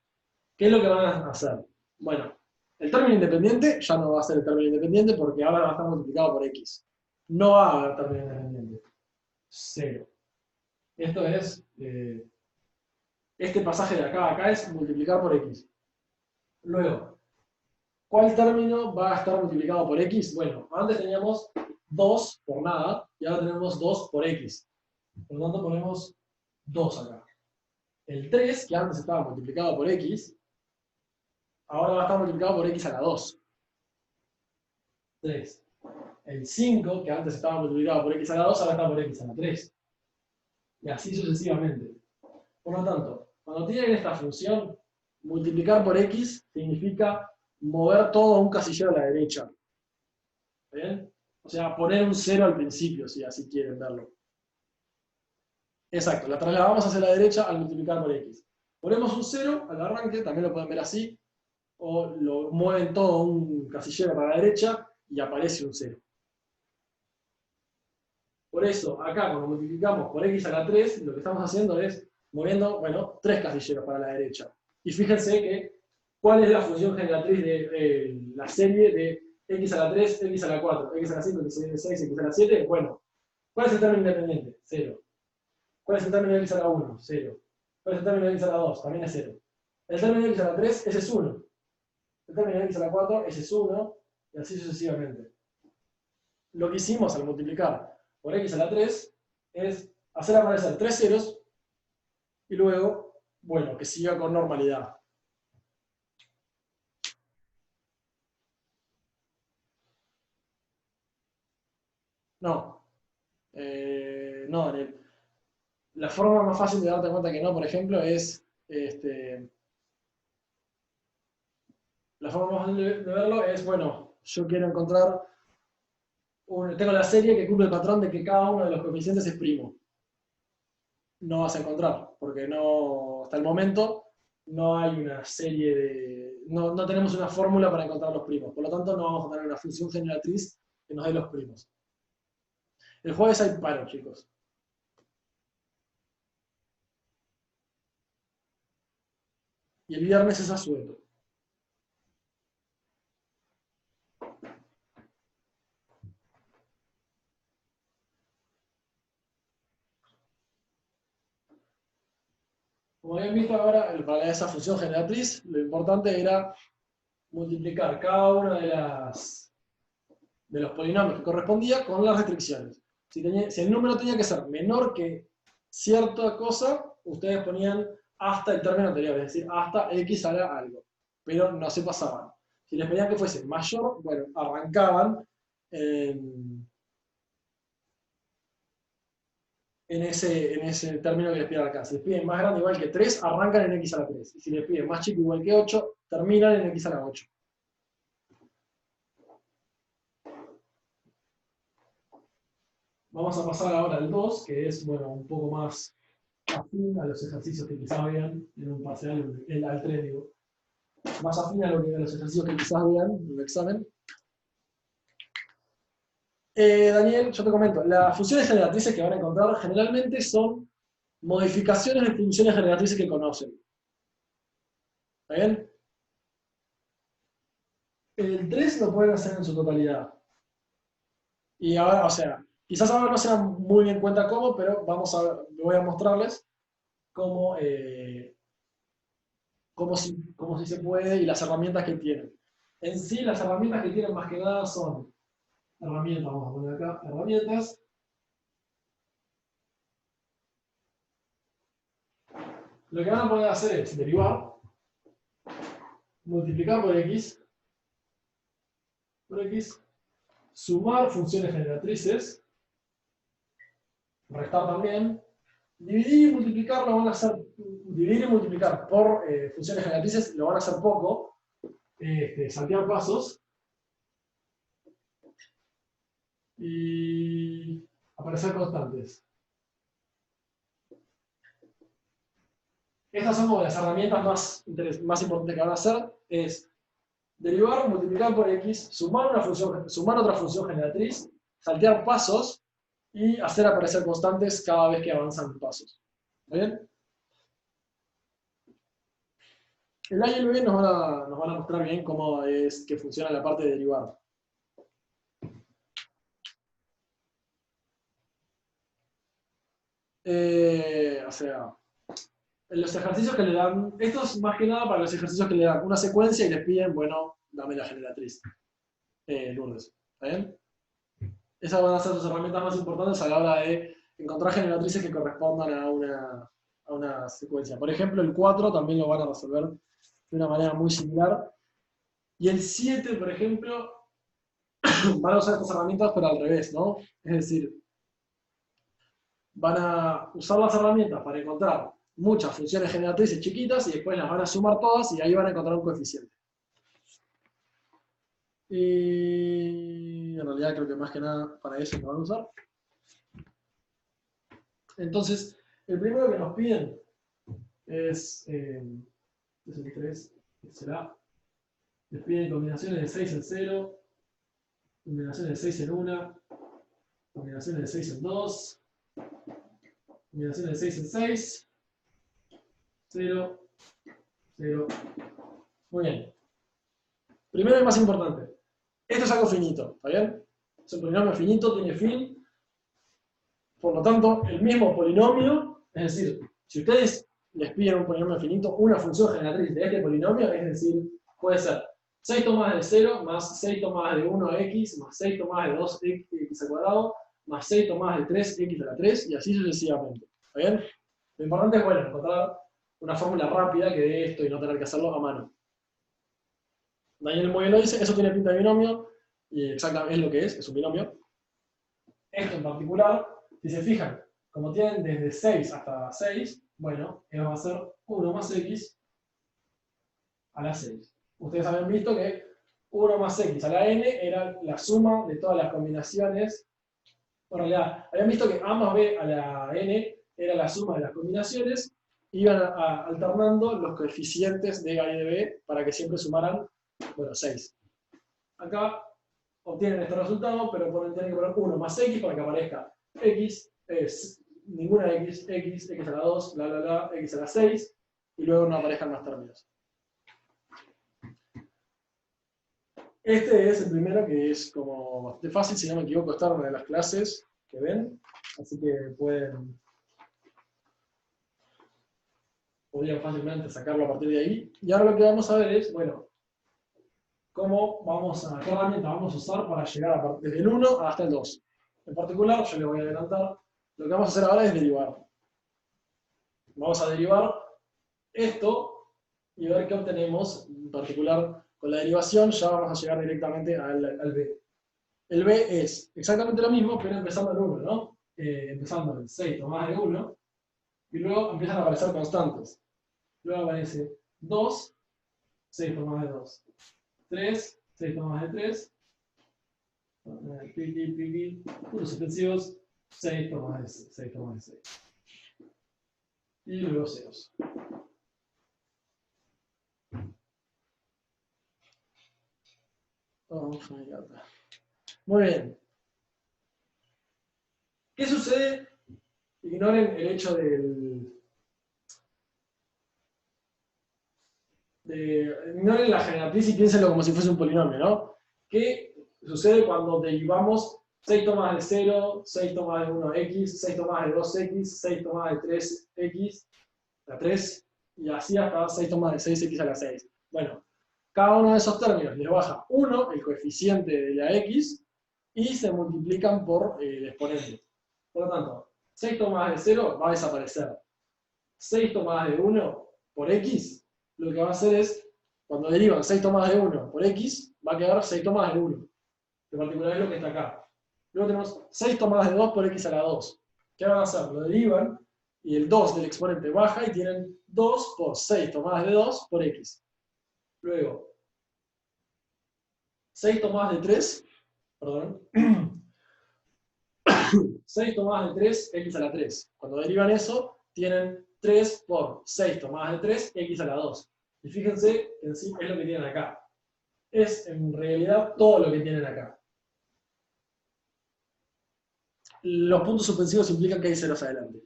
¿qué es lo que van a hacer? Bueno, el término independiente ya no va a ser el término independiente porque ahora va a estar multiplicado por x. No va a haber término independiente. 0. Esto es, este pasaje de acá a acá es multiplicar por x. Luego, ¿cuál término va a estar multiplicado por x? Bueno, antes teníamos 2 por nada, y ahora tenemos 2 por x. Por lo tanto ponemos 2 acá. El 3, que antes estaba multiplicado por x, ahora va a estar multiplicado por x a la 2. 3. El 5, que antes estaba multiplicado por x a la 2, ahora está por x a la 3. Y así sucesivamente. Por lo tanto, cuando tienen esta función, multiplicar por x significa mover todo a un casillero a la derecha. ¿Bien? O sea, poner un 0 al principio, si así quieren verlo. Exacto, la trasladamos hacia la derecha al multiplicar por x. Ponemos un 0 al arranque, también lo pueden ver así, o lo mueven todo a un casillero para la derecha y aparece un 0. Por eso, acá cuando multiplicamos por x a la 3, lo que estamos haciendo es moviendo, bueno, 3 casilleros para la derecha. Y fíjense que, ¿cuál es la función generatriz de la serie de x a la 3, x a la 4, x a la 5, x a la 6, x a la 7? Bueno, ¿cuál es el término independiente? 0. ¿Cuál es el término de x a la 1? 0. ¿Cuál es el término de x a la 2? También es 0. El término de x a la 3, ese es 1. El término de x a la 4, ese es 1, y así sucesivamente. Lo que hicimos al multiplicar por x a la 3 es hacer aparecer 3 ceros y luego, bueno, que siga con normalidad. No. No, Daniel. La forma más fácil de darte cuenta que no, por ejemplo, es la forma más fácil de verlo es, bueno, yo quiero encontrar, tengo la serie que cumple el patrón de que cada uno de los coeficientes es primo. No vas a encontrar, porque no, hasta el momento no hay una serie de, no tenemos una fórmula para encontrar los primos, por lo tanto no vamos a tener una función generatriz que nos dé los primos. El jueves hay paro, chicos. Y el viernes es asueto. Como habían visto ahora, para esa función generatriz, lo importante era multiplicar cada uno de los polinomios que correspondía con las restricciones. Si el número tenía que ser menor que cierta cosa, ustedes ponían hasta el término anterior, es decir, hasta x a algo. Pero no se pasaban. Si les pedían que fuese mayor, bueno, arrancaban en ese término que les piden acá. Si les piden más grande igual que 3, arrancan en x a la 3. Y si les piden más chico igual que 8, terminan en x a la 8. Vamos a pasar ahora al 2, que es, bueno, un poco más afín a los ejercicios que quizás vean en un parcial, al 3, digo. Más afín a los ejercicios que quizás vean en el examen. Daniel, yo te comento, las funciones generatrices que van a encontrar generalmente son modificaciones de funciones generatrices que conocen. ¿Está bien? El 3 lo pueden hacer en su totalidad. Y ahora, o sea, quizás ahora no se dan muy bien cuenta cómo, pero voy a mostrarles cómo si se puede y las herramientas que tienen. En sí, las herramientas que tienen más que nada son herramientas, vamos a poner acá, herramientas. Lo que van a poder hacer es derivar, multiplicar por x, sumar funciones generatrices, restar también, dividir y multiplicar lo van a hacer, dividir y multiplicar por funciones generatrices lo van a hacer poco, saltear pasos, y aparecer constantes. Estas son como las herramientas más importantes que van a hacer, es derivar, multiplicar por x, sumar otra función generatriz, saltear pasos y hacer aparecer constantes cada vez que avanzan pasos. ¿Está bien? El A y el B nos van a mostrar bien cómo es que funciona la parte de derivar. O sea, los ejercicios que le dan, esto es más que nada para los ejercicios que le dan una secuencia y les piden, bueno, dame la generatriz. Lourdes. ¿Está bien? Esas van a ser las herramientas más importantes a la hora de encontrar generatrices que correspondan a una secuencia. Por ejemplo, el 4 también lo van a resolver de una manera muy similar. Y el 7, por ejemplo, van a usar estas herramientas, pero al revés, ¿no? Es decir, van a usar las herramientas para encontrar muchas funciones generatrices chiquitas y después las van a sumar todas y ahí van a encontrar un coeficiente. Y en realidad creo que más que nada para eso lo van a usar. Entonces, el primero que nos piden es el 3, será. Les piden combinaciones de 6 en 0, combinaciones de 6 en 1, combinaciones de 6 en 2, combinaciones de 6 en 6, 0, 0. Muy bien. Primero y más importante. Esto es algo finito, ¿está bien? Es un polinomio finito, tiene fin. Por lo tanto, el mismo polinomio, es decir, si ustedes les piden un polinomio finito, una función generatriz de este polinomio, es decir, puede ser 6 tomadas de 0 más 6 tomadas de 1x más 6 tomadas de 2x al cuadrado más 6 tomadas de 3x a la 3 y así sucesivamente. ¿Está bien? Lo importante es, bueno, encontrar una fórmula rápida que dé esto y no tener que hacerlo a mano. Daniel muy bien lo dice, eso tiene pinta de binomio y exactamente es lo que es un binomio. Esto en particular, si se fijan, como tienen desde 6 hasta 6, bueno, va a ser 1 más x a la 6. Ustedes habían visto que 1 más x a la n era la suma de todas las combinaciones. En realidad, habían visto que a más b a la n era la suma de las combinaciones, iban alternando los coeficientes de a y de b para que siempre sumaran, bueno, 6. Acá obtienen este resultado, pero tienen que poner 1 más x para que aparezca x, ninguna x, x a la 2, bla, bla, bla, x a la 6, y luego no aparezcan más términos. Este es el primero que es como bastante fácil, si no me equivoco, está en una de las clases que ven, así que podrían fácilmente sacarlo a partir de ahí. Y ahora lo que vamos a ver es, bueno, qué herramienta vamos a usar para llegar desde el 1 hasta el 2. En particular, yo les voy a adelantar, lo que vamos a hacer ahora es derivar. Vamos a derivar esto y ver qué obtenemos. En particular, con la derivación ya vamos a llegar directamente al b. El b es exactamente lo mismo, pero empezando en 1, ¿no? Empezando en 6 tomadas de 1, y luego empiezan a aparecer constantes. Luego aparece 2, 6 tomadas de 2. 3, 6 tomadas de 3. Puntos suspensivos, 6 tomadas de 6. 6 tomadas de 6. Y luego ceros. Muy bien. ¿Qué sucede? Ignoren el hecho ignoren la generatriz y piénsenlo como si fuese un polinomio, ¿no? ¿Qué sucede cuando derivamos 6 tomadas de 0, 6 tomadas de 1x, 6 tomadas de 2x, 6 tomadas de 3x, la 3, y así hasta 6 tomadas de 6x a la 6? Bueno, cada uno de esos términos le baja 1, el coeficiente de la x, y se multiplican por el exponente. Por lo tanto, 6 tomadas de 0 va a desaparecer. 6 tomadas de 1 por x, lo que va a hacer es, cuando derivan 6 tomadas de 1 por x, va a quedar 6 tomadas de 1. En particular es lo que está acá. Luego tenemos 6 tomadas de 2 por x a la 2. ¿Qué van a hacer? Lo derivan y el 2 del exponente baja y tienen 2 por 6 tomadas de 2 por x. Luego, 6 tomadas de 3, perdón, 6 tomadas de 3, x a la 3. Cuando derivan eso, tienen 3 por 6 tomadas de 3, x a la 2. Y fíjense que en sí es lo que tienen acá. Es en realidad todo lo que tienen acá. Los puntos suspensivos implican que hay ceros adelante.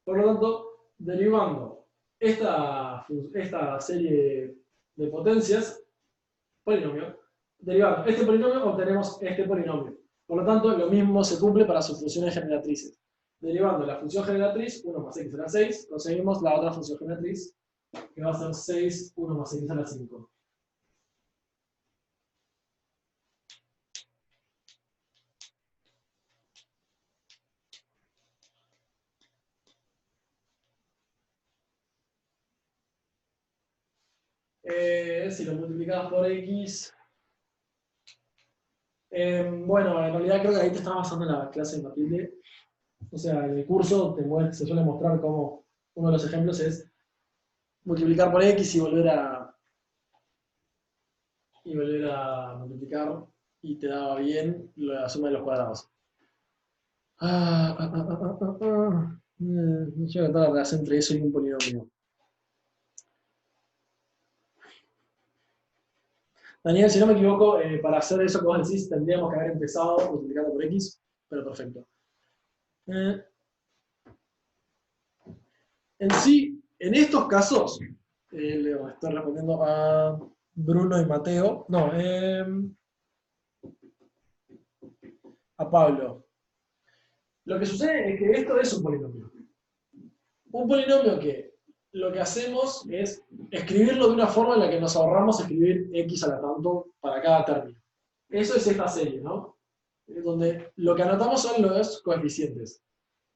Por lo tanto, derivando esta serie de potencias, polinomio, derivando este polinomio obtenemos este polinomio. Por lo tanto, lo mismo se cumple para sus funciones generatrices. Derivando la función generatriz, 1 más x a la 6, conseguimos la otra función generatriz, que va a ser 6, 1 más x a la 5. Si lo multiplicas por x... bueno, en realidad creo que ahí te estaba basando en la clase de Matilde. O sea, en el curso se suele mostrar cómo uno de los ejemplos es multiplicar por x y volver a y volver a multiplicar y te daba bien la suma de los cuadrados. No llega a la relación entre eso y un polinomio. Daniel, si no me equivoco, para hacer eso que vos decís, tendríamos que haber empezado multiplicando por x, pero perfecto. En sí, en estos casos, estoy respondiendo a Bruno y Mateo, no, a Pablo. Lo que sucede es que esto es un polinomio. Un polinomio que lo que hacemos es escribirlo de una forma en la que nos ahorramos escribir x a la tanto para cada término. Eso es esta serie, ¿no? Donde lo que anotamos son los coeficientes.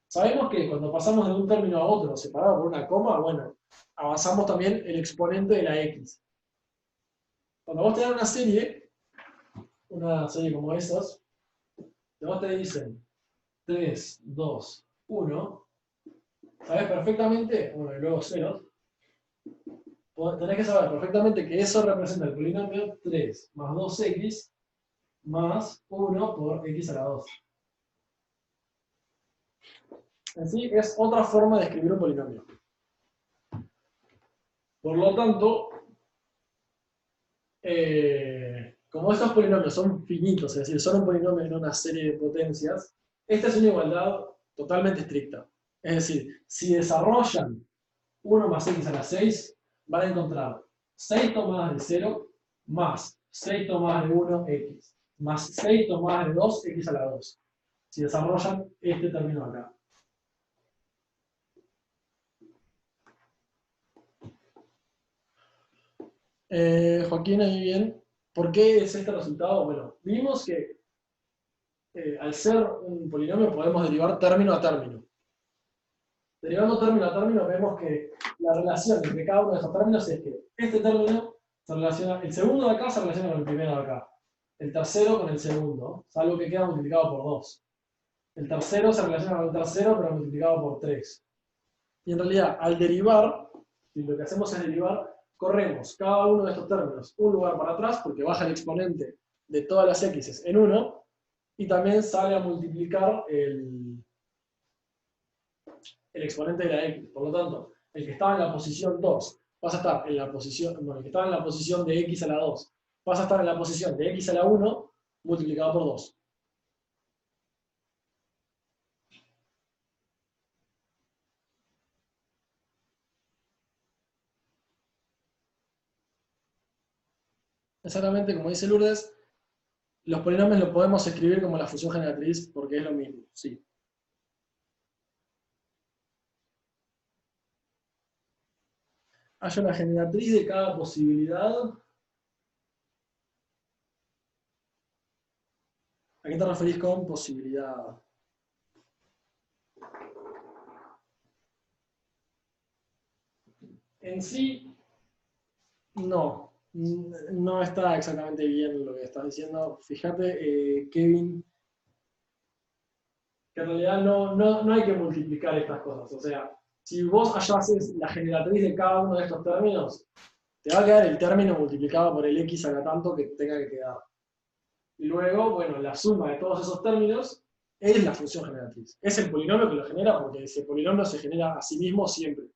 Sabemos que cuando pasamos de un término a otro separado por una coma, bueno, avanzamos también el exponente de la x. Cuando vos te dan una serie como esas, vos te dicen 3, 2, 1, sabés perfectamente, bueno, y luego ceros, tenés que saber perfectamente que eso representa el polinomio 3 más 2x más 1 por x a la 2. En sí, es otra forma de escribir un polinomio. Por lo tanto, como estos polinomios son finitos, es decir, son un polinomio en una serie de potencias, esta es una igualdad totalmente estricta. Es decir, si desarrollan 1 más x a la 6, van a encontrar 6 tomadas de 0 más 6 tomadas de 1, x, más 6 tomadas de 2, x a la 2. Si desarrollan este término acá. Joaquín, ahí bien. ¿Por qué es este resultado? Bueno, vimos que al ser un polinomio podemos derivar término a término. Derivando término a término vemos que la relación entre cada uno de estos términos es que este término se relaciona, el segundo de acá se relaciona con el primero de acá, el tercero con el segundo, salvo que queda multiplicado por 2. El tercero se relaciona con el tercero, pero multiplicado por 3. Y en realidad, al derivar, si lo que hacemos es derivar, corremos cada uno de estos términos un lugar para atrás, porque baja el exponente de todas las x en 1, y también sale a multiplicar el exponente de la x. Por lo tanto, el que estaba en la posición 2 pasa a estar en la posición, bueno, el que estaba en la posición de x a la 2 pasa a estar en la posición de x a la 1 multiplicado por 2. Exactamente como dice Lourdes, los polinomios los podemos escribir como la función generatriz porque es lo mismo, sí. Hay una generatriz de cada posibilidad. ¿A qué te referís con posibilidad? En sí, no. No está exactamente bien lo que estás diciendo. Fíjate, Kevin, que en realidad no hay que multiplicar estas cosas. O sea, si vos allá haces la generatriz de cada uno de estos términos, te va a quedar el término multiplicado por el x a la tanto que tenga que quedar. Y luego, bueno, la suma de todos esos términos es la función generatriz. Es el polinomio que lo genera porque ese polinomio se genera a sí mismo siempre.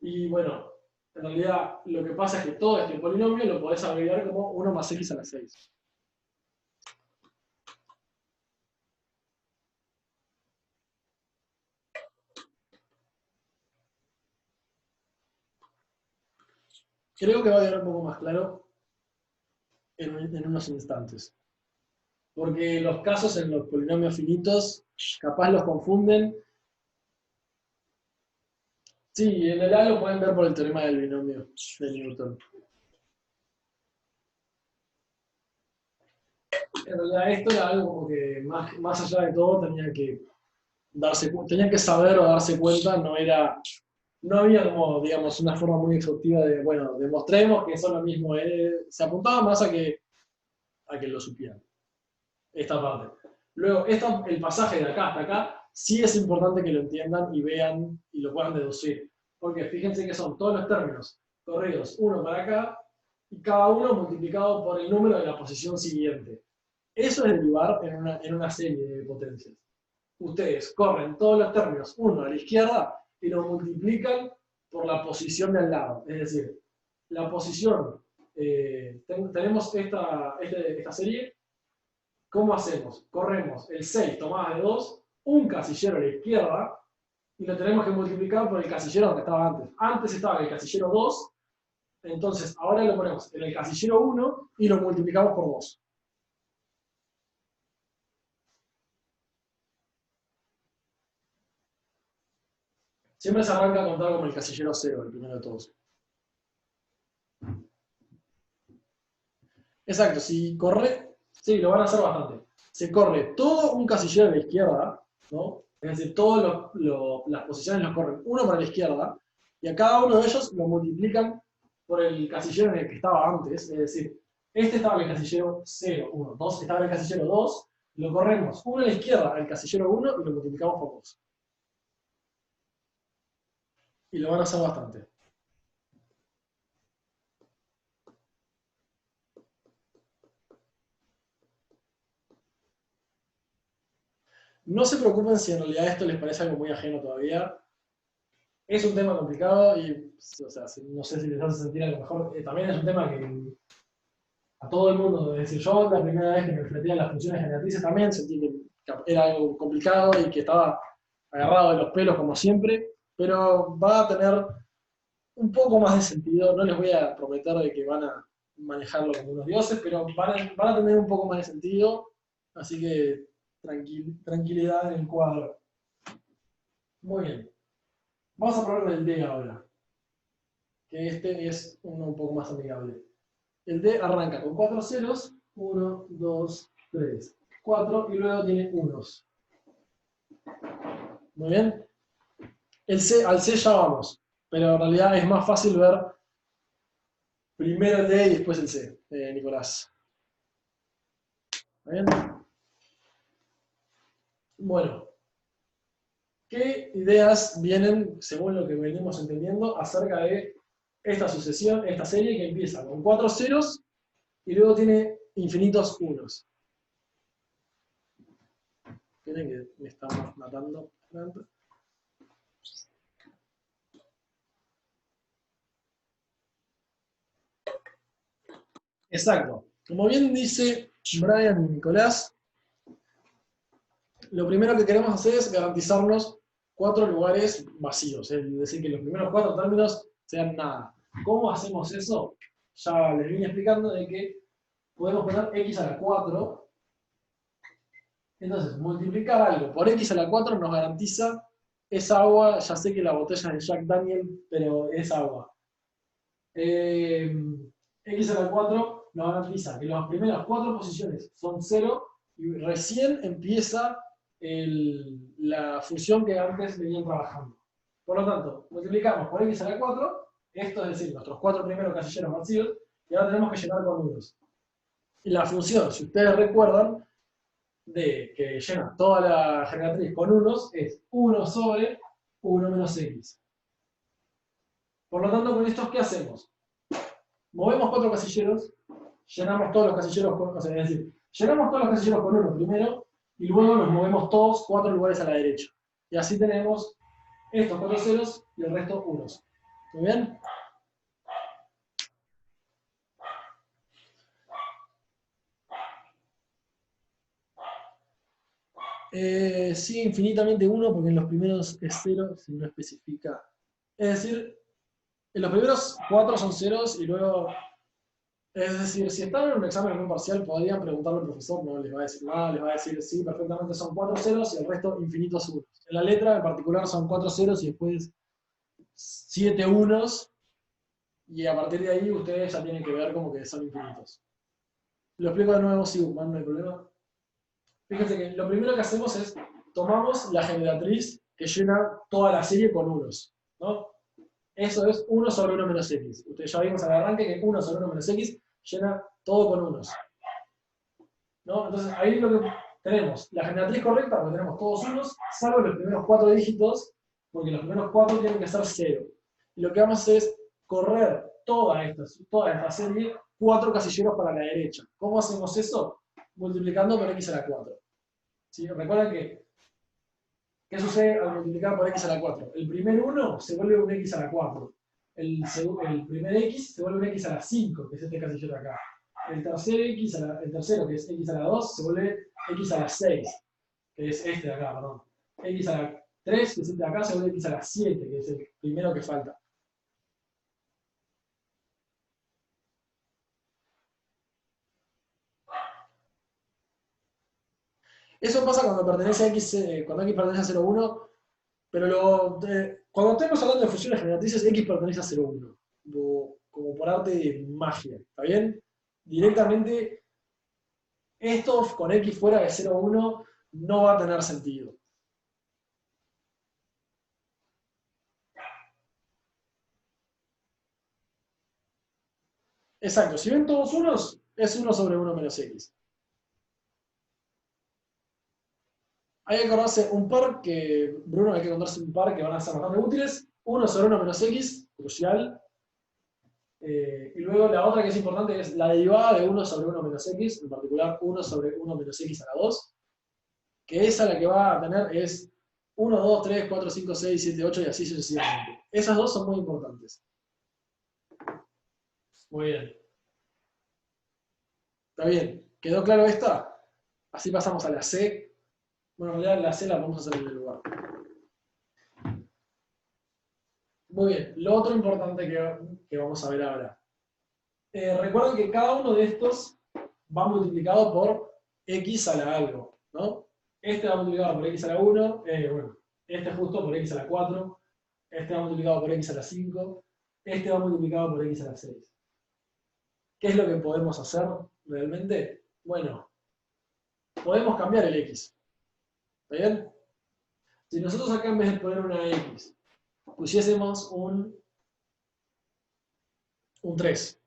Y bueno, en realidad lo que pasa es que todo este polinomio lo podés abreviar como 1 más x a la 6. Creo que va a quedar un poco más claro en unos instantes. Porque los casos en los polinomios finitos capaz los confunden. Sí, en el A lo pueden ver por el teorema del binomio de Newton. En realidad esto era algo como que más allá de todo tenían que saber o darse cuenta, no había como, digamos, una forma muy exhaustiva de, bueno, demostremos que son lo mismo. Se apuntaba más a que lo supieran. Esta parte. Luego, el pasaje de acá hasta acá, sí es importante que lo entiendan y vean y lo puedan deducir. Porque fíjense que son todos los términos corridos uno para acá y cada uno multiplicado por el número de la posición siguiente. Eso es derivar en una serie de potencias. Ustedes corren todos los términos uno a la izquierda y lo multiplican por la posición de al lado. Es decir, la posición, tenemos esta serie. ¿Cómo hacemos? Corremos el 6 tomado de 2, un casillero a la izquierda, y lo tenemos que multiplicar por el casillero donde estaba antes. Antes estaba en el casillero 2, entonces ahora lo ponemos en el casillero 1 y lo multiplicamos por 2. Siempre se arranca a contar como el casillero 0, el primero de todos. Exacto, si corre, sí, lo van a hacer bastante. Se corre todo un casillero a la izquierda, ¿no? Es decir, todas las posiciones los corren uno para la izquierda, y a cada uno de ellos lo multiplican por el casillero en el que estaba antes. Es decir, este estaba en el casillero 0, 1, 2, estaba en el casillero 2, lo corremos uno a la izquierda al casillero 1 y lo multiplicamos por 2. Y lo van a hacer bastante. No se preocupen si en realidad esto les parece algo muy ajeno todavía. Es un tema complicado y, o sea, no sé si les hace sentir a lo mejor. También es un tema que a todo el mundo, es decir, yo la primera vez que me enfrenté a las funciones generatrices también sentí que era algo complicado y que estaba agarrado de los pelos como siempre, pero va a tener un poco más de sentido. No les voy a prometer de que van a manejarlo como unos dioses, pero van a tener un poco más de sentido, así que tranquilidad en el cuadro. Muy bien. Vamos a probar el D ahora, que este es uno un poco más amigable. El D arranca con 4 ceros, 1, 2, 3, 4, y luego tiene unos. Muy bien. Al C ya vamos, pero en realidad es más fácil ver primero el D y después el C, Nicolás. ¿Está bien? Bueno, ¿qué ideas vienen, según lo que venimos entendiendo, acerca de esta sucesión, esta serie que empieza con 4 ceros y luego tiene infinitos unos? Miren que me estamos matando. Exacto. Como bien dice Brian y Nicolás, lo primero que queremos hacer es garantizarnos 4 lugares vacíos, es decir, que los primeros 4 términos sean nada. ¿Cómo hacemos eso? Ya les vine explicando de que podemos poner x a la 4. Entonces, multiplicar algo por x a la 4 nos garantiza esa agua. Ya sé que la botella es de Jack Daniel, pero es agua. X a la 4 nos garantiza que las primeras 4 posiciones son 0 y recién empieza la función que antes venían trabajando. Por lo tanto, multiplicamos por x a la 4, esto es decir, nuestros 4 primeros casilleros vacíos, y ahora tenemos que llenar con unos. Y la función, si ustedes recuerdan, de que llena toda la generatriz con unos, es 1 sobre 1 menos x. Por lo tanto, con estos, ¿qué hacemos? Movemos 4 casilleros, llenamos todos los casilleros con, es decir, llenamos todos los casilleros con 1 primero, y luego nos movemos todos 4 lugares a la derecha. Y así tenemos estos 4 ceros y el resto unos. ¿Muy bien? Sí, infinitamente 1, porque en los primeros es 0 si no especifica. Es decir, en los primeros 4 son ceros y luego... Es decir, si están en un examen o en un parcial, podrían preguntarle al profesor, no les va a decir nada, les va a decir sí, perfectamente son 4 ceros y el resto infinitos unos. En la letra en particular son 4 ceros y después 7 unos, y a partir de ahí ustedes ya tienen que ver como que son infinitos. Lo explico de nuevo, sí, no hay problema. Fíjense que lo primero que hacemos es, tomamos la generatriz que llena toda la serie con unos, ¿no? Eso es 1 sobre 1 menos x. Ustedes ya vimos al arranque que 1 sobre 1 menos x llena todo con unos, ¿no? Entonces ahí lo que tenemos, la generatriz correcta, porque tenemos todos unos, salvo los primeros 4 dígitos, porque los primeros 4 tienen que ser 0. Y lo que vamos a hacer es correr toda esta serie 4 casilleros para la derecha. ¿Cómo hacemos eso? Multiplicando por x a la 4. ¿Sí? Recuerden que, ¿qué sucede al multiplicar por x a la 4? El primer 1 se vuelve un x a la 4. El primer x se vuelve un x a la 5, que es este casillero acá. El tercero, que es x a la 2, se vuelve x a la 6, que es este de acá, perdón. X a la 3, que es este de acá, se vuelve x a la 7, que es el primero que falta. Eso pasa cuando pertenece a x, cuando x pertenece a 0,1, pero cuando estemos hablando de funciones generatrices, x pertenece a 0,1, como por arte de magia, ¿está bien? Directamente, esto con x fuera de 0,1 no va a tener sentido. Exacto, si ven todos unos, es 1 sobre 1 menos x. Hay que acordarse un par que, Bruno, hay que acordarse un par que van a ser bastante útiles. 1 sobre 1 menos x, crucial. Y luego la otra que es importante es la derivada de 1 sobre 1 menos x, en particular 1 sobre 1 menos x a la 2, que esa la que va a tener es 1, 2, 3, 4, 5, 6, 7, 8 y así sucesivamente. Esas dos son muy importantes. Muy bien. ¿Está bien? ¿Quedó claro esta? Así pasamos a la C. Bueno, en realidad la C la vamos a hacer en el lugar. Muy bien. Lo otro importante que vamos a ver ahora. Recuerden que cada uno de estos va multiplicado por x a la algo, ¿no? Este va multiplicado por x a la 1, bueno, este justo por x a la 4, este va multiplicado por x a la 5, este va multiplicado por x a la 6. ¿Qué es lo que podemos hacer realmente? Bueno, podemos cambiar el x. ¿Está bien? Si nosotros acá en vez de poner una x, pusiésemos un 3.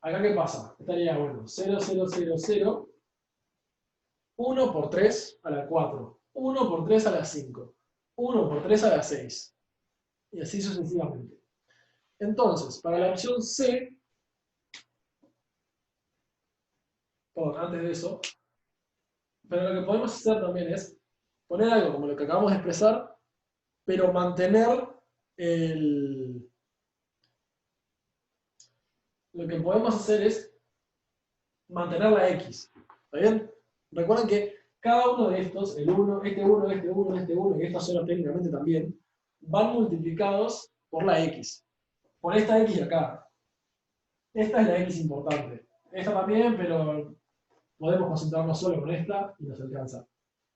¿Acá qué pasa? Estaría, bueno, 0, 0, 0, 0, 1 por 3 a la 4, 1 por 3 a la 5, 1 por 3 a la 6, y así sucesivamente. Entonces, para la opción C, perdón, antes de eso, pero lo que podemos hacer también es poner algo como lo que acabamos de expresar, pero mantener el... Lo que podemos hacer es mantener la X. ¿Está bien? Recuerden que cada uno de estos, el 1, este 1, este 1, este 1 y estos 0 técnicamente también, van multiplicados por la X. Por esta X de acá. Esta es la X importante. Esta también, pero podemos concentrarnos solo con esta y nos alcanza.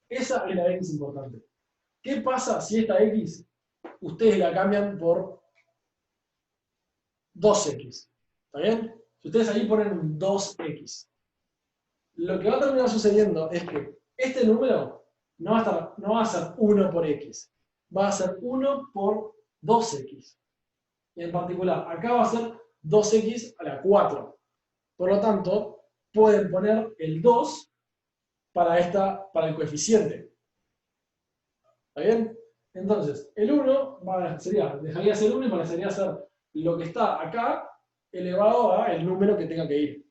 Esa es la X importante. ¿Qué pasa si esta X ustedes la cambian por 2X? ¿Está bien? Si ustedes ahí ponen un 2X, lo que va a terminar sucediendo es que este número no va a ser 1 por X, va a ser 1 por 2X. Y en particular, acá va a ser 2X a la 4. Por lo tanto, pueden poner el 2 para el coeficiente. ¿Está bien? Entonces, el 1 dejaría de ser 1 y parecería ser lo que está acá elevado a el número que tenga que ir.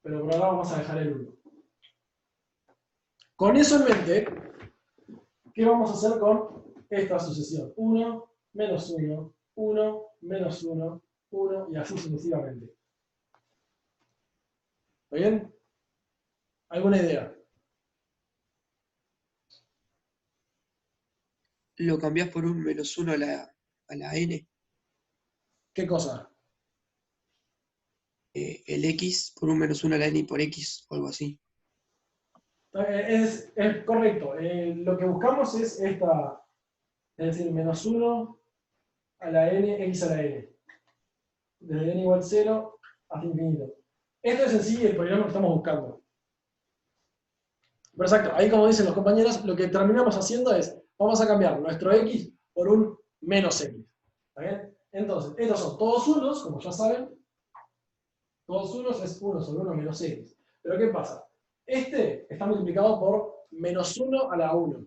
Pero por ahora vamos a dejar el 1. Con eso en mente, ¿qué vamos a hacer con esta sucesión? 1, menos 1, 1, menos 1, 1 y así sucesivamente. ¿Está bien? ¿Alguna idea? Lo cambiás por un menos 1 a la n. ¿Qué cosa? El x por un menos 1 a la n por x o algo así. Es correcto. Lo que buscamos es esta, es decir, menos 1 a la n, x a la n. Desde n igual 0 hasta infinito. Esto es en sí el polinomio que estamos buscando. Pero exacto, ahí como dicen los compañeros, lo que terminamos haciendo es, vamos a cambiar nuestro x por un menos x. ¿Está bien? Entonces, estos son todos unos, como ya saben. Todos unos es 1 sobre 1 menos x. Pero ¿qué pasa? Este está multiplicado por menos 1 a la 1.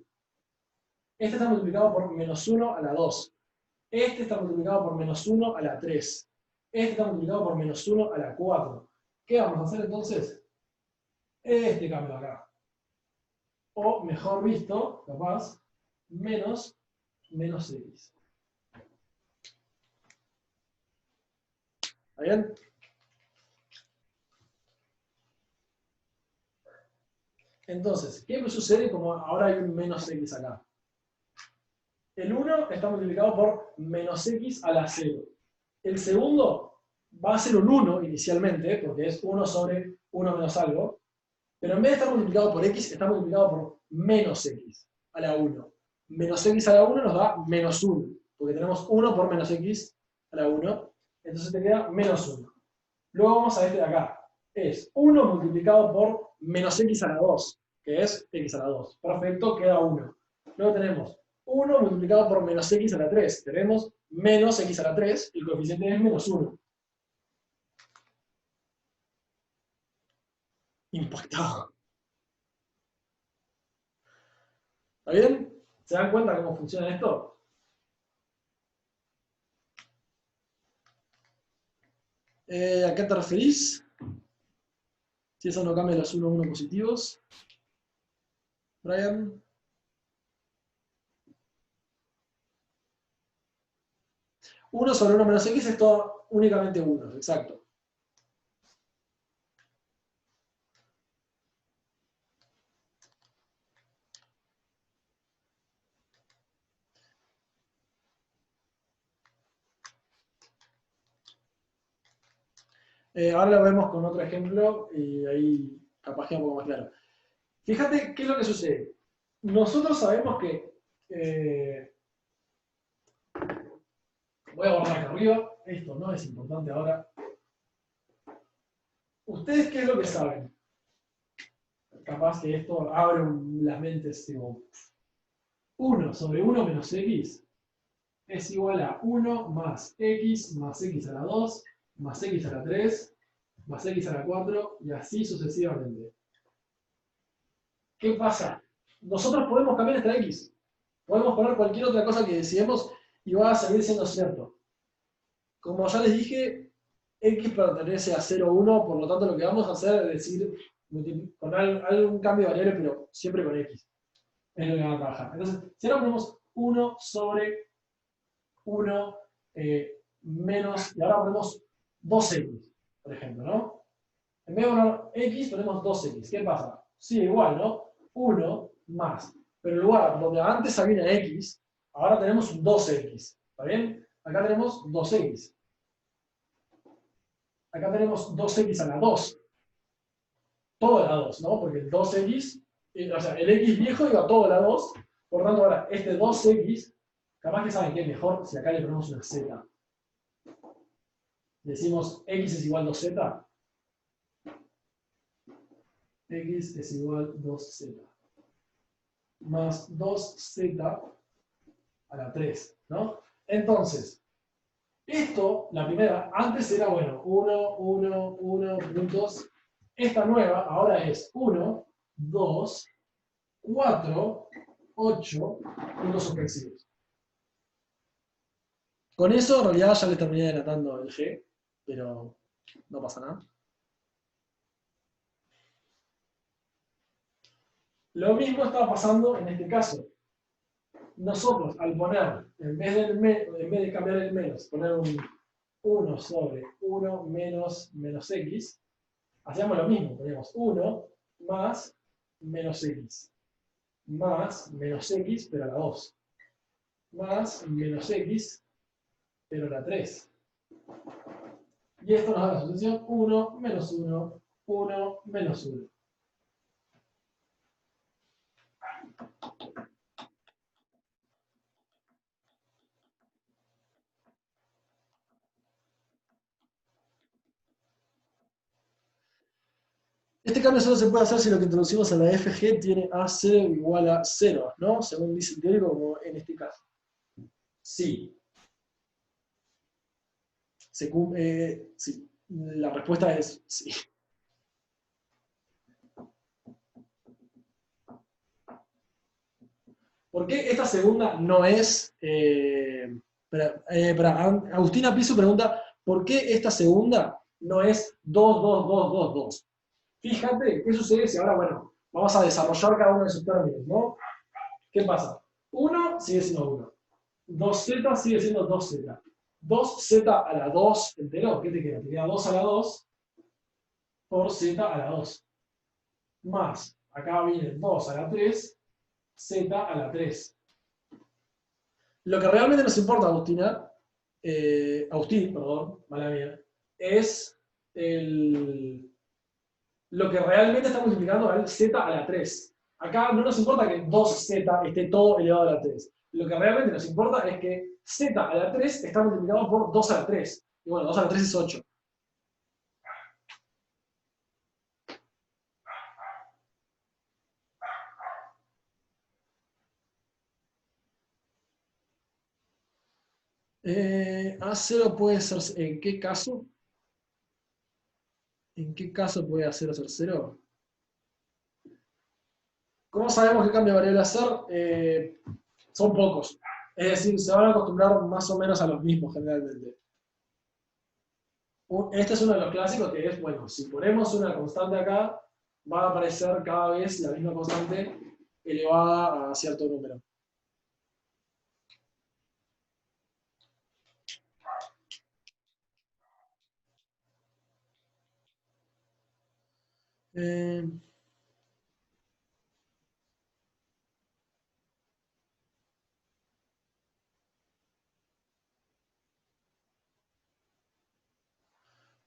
Este está multiplicado por menos 1 a la 2. Este está multiplicado por menos 1 a la 3. Este está multiplicado por menos 1 a la 4. ¿Qué vamos a hacer entonces? Este cambio acá. O mejor visto, capaz, menos x. ¿Está bien? Entonces, ¿qué sucede como ahora hay un menos x acá? El 1 está multiplicado por menos x a la 0. El segundo va a ser un 1 inicialmente, porque es 1 sobre 1 menos algo, pero en vez de estar multiplicado por x, está multiplicado por menos x a la 1. Menos x a la 1 nos da menos 1, porque tenemos 1 por menos x a la 1, entonces te queda menos 1. Luego vamos a este de acá. Es 1 multiplicado por menos x a la 2, que es x a la 2. Perfecto, queda 1. Luego tenemos 1 multiplicado por menos x a la 3. Tenemos menos x a la 3, y el coeficiente es menos 1. Impactado. ¿Está bien? ¿Se dan cuenta cómo funciona esto? ¿A qué te referís? Si eso no cambia los 1, 1 positivos. Brian. Uno sobre 1 menos x es todo únicamente 1, exacto. Ahora lo vemos con otro ejemplo y ahí capaz queda un poco más claro. Fíjate qué es lo que sucede. Nosotros sabemos que... voy a borrar acá arriba. Esto no es importante ahora. ¿Ustedes qué es lo que saben? Capaz que esto abre las mentes. Digo, 1 sobre 1 menos x es igual a 1 más x a la 2 más x a la 3 más x a la 4 y así sucesivamente. ¿Qué pasa? Nosotros podemos cambiar esta x. Podemos poner cualquier otra cosa que deseemos y va a seguir siendo cierto. Como ya les dije, x pertenece a 0, 1, por lo tanto lo que vamos a hacer es decir, con algún cambio de variable, pero siempre con x. Es lo que va a trabajar. Entonces, si ahora ponemos 1 sobre 1 menos, y ahora ponemos 2x, por ejemplo, ¿no? En vez de poner x, ponemos 2x. ¿Qué pasa? Sigue igual, ¿no? 1 más. Pero en lugar donde antes había una x, ahora tenemos un 2x. ¿Está bien? Acá tenemos 2x. Acá tenemos 2x a la 2. Todo a la 2, ¿no? Porque el 2x, o sea, el x viejo iba todo a la 2. Por tanto, ahora este 2x, capaz que saben que es mejor si acá le ponemos una z. Decimos x es igual a 2z. X es igual a 2z. Más 2z a la 3, ¿no? Entonces, esto, la primera, antes era, bueno, 1, 1, 1, puntos. Esta nueva ahora es 1, 2, 4, 8, puntos suspensivos. Con eso, en realidad, ya le terminé denotando el G, pero no pasa nada. Lo mismo estaba pasando en este caso. Nosotros, al poner, en vez de cambiar el menos, poner un 1 sobre 1 menos x, hacíamos lo mismo. Poníamos 1 más menos x. Más menos x, pero a la 2. Más menos x, pero a la 3. Y esto nos da la sucesión 1 menos 1, 1 menos 1. Este cambio solo se puede hacer si lo que introducimos en la FG tiene A0 igual a 0, ¿no? Según dice el teórico, como en este caso. Sí. Sí. La respuesta es sí. ¿Por qué esta segunda no es Agustina Piso pregunta, ¿por qué esta segunda no es 2, 2, 2, 2, 2? Fíjate, ¿qué sucede si ahora, bueno, vamos a desarrollar cada uno de sus términos, ¿no? ¿Qué pasa? 1 sigue siendo 1. 2z sigue siendo 2z. 2z a la 2 entero, ¿qué te queda? Te queda 2 a la 2 por z a la 2. Más, acá viene 2 a la 3, z a la 3. Lo que realmente nos importa, Agustín, perdón, mala mía, es lo que realmente está multiplicando al z a la 3. Acá no nos importa que 2z esté todo elevado a la 3. Lo que realmente nos importa es que z a la 3 está multiplicado por 2 a la 3. Y bueno, 2 a la 3 es 8. A0 puede ser, ¿en qué caso? ¿En qué caso puede A0 ser 0? ¿Cómo sabemos qué cambio de variable hacer? Son pocos. Es decir, se van a acostumbrar más o menos a los mismos generalmente. Este es uno de los clásicos que es, bueno, si ponemos una constante acá, va a aparecer cada vez la misma constante elevada a cierto número.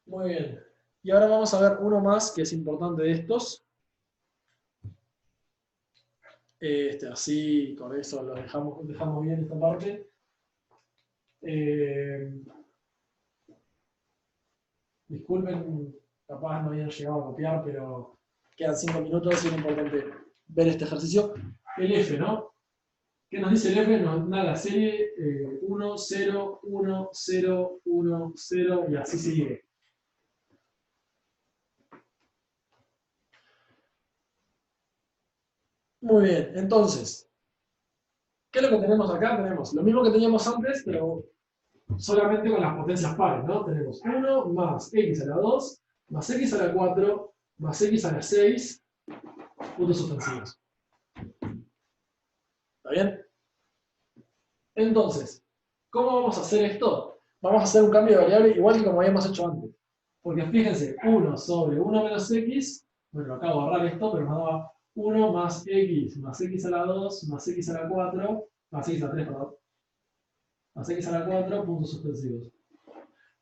Muy bien. Y ahora vamos a ver uno más que es importante de estos. Así, con eso lo dejamos bien esta parte. Disculpen, capaz no habían llegado a copiar, pero quedan 5 minutos y es importante ver este ejercicio. El F, ¿no? ¿Qué nos dice el F? Nos da la serie 1, 0, 1, 0, 1, 0 y así sigue. Muy bien, entonces, ¿qué es lo que tenemos acá? Tenemos lo mismo que teníamos antes, pero solamente con las potencias pares, ¿no? Tenemos 1 más x a la 2, más x a la 4, más x a la 6, puntos suspensivos. ¿Está bien? Entonces, ¿cómo vamos a hacer esto? Vamos a hacer un cambio de variable igual que como habíamos hecho antes. Porque fíjense, 1 sobre 1 menos x, bueno, acabo de borrar esto, pero me daba 1 más x a la 2, más x a la 4, más x a la 3, perdón, más x a la 4, puntos suspensivos.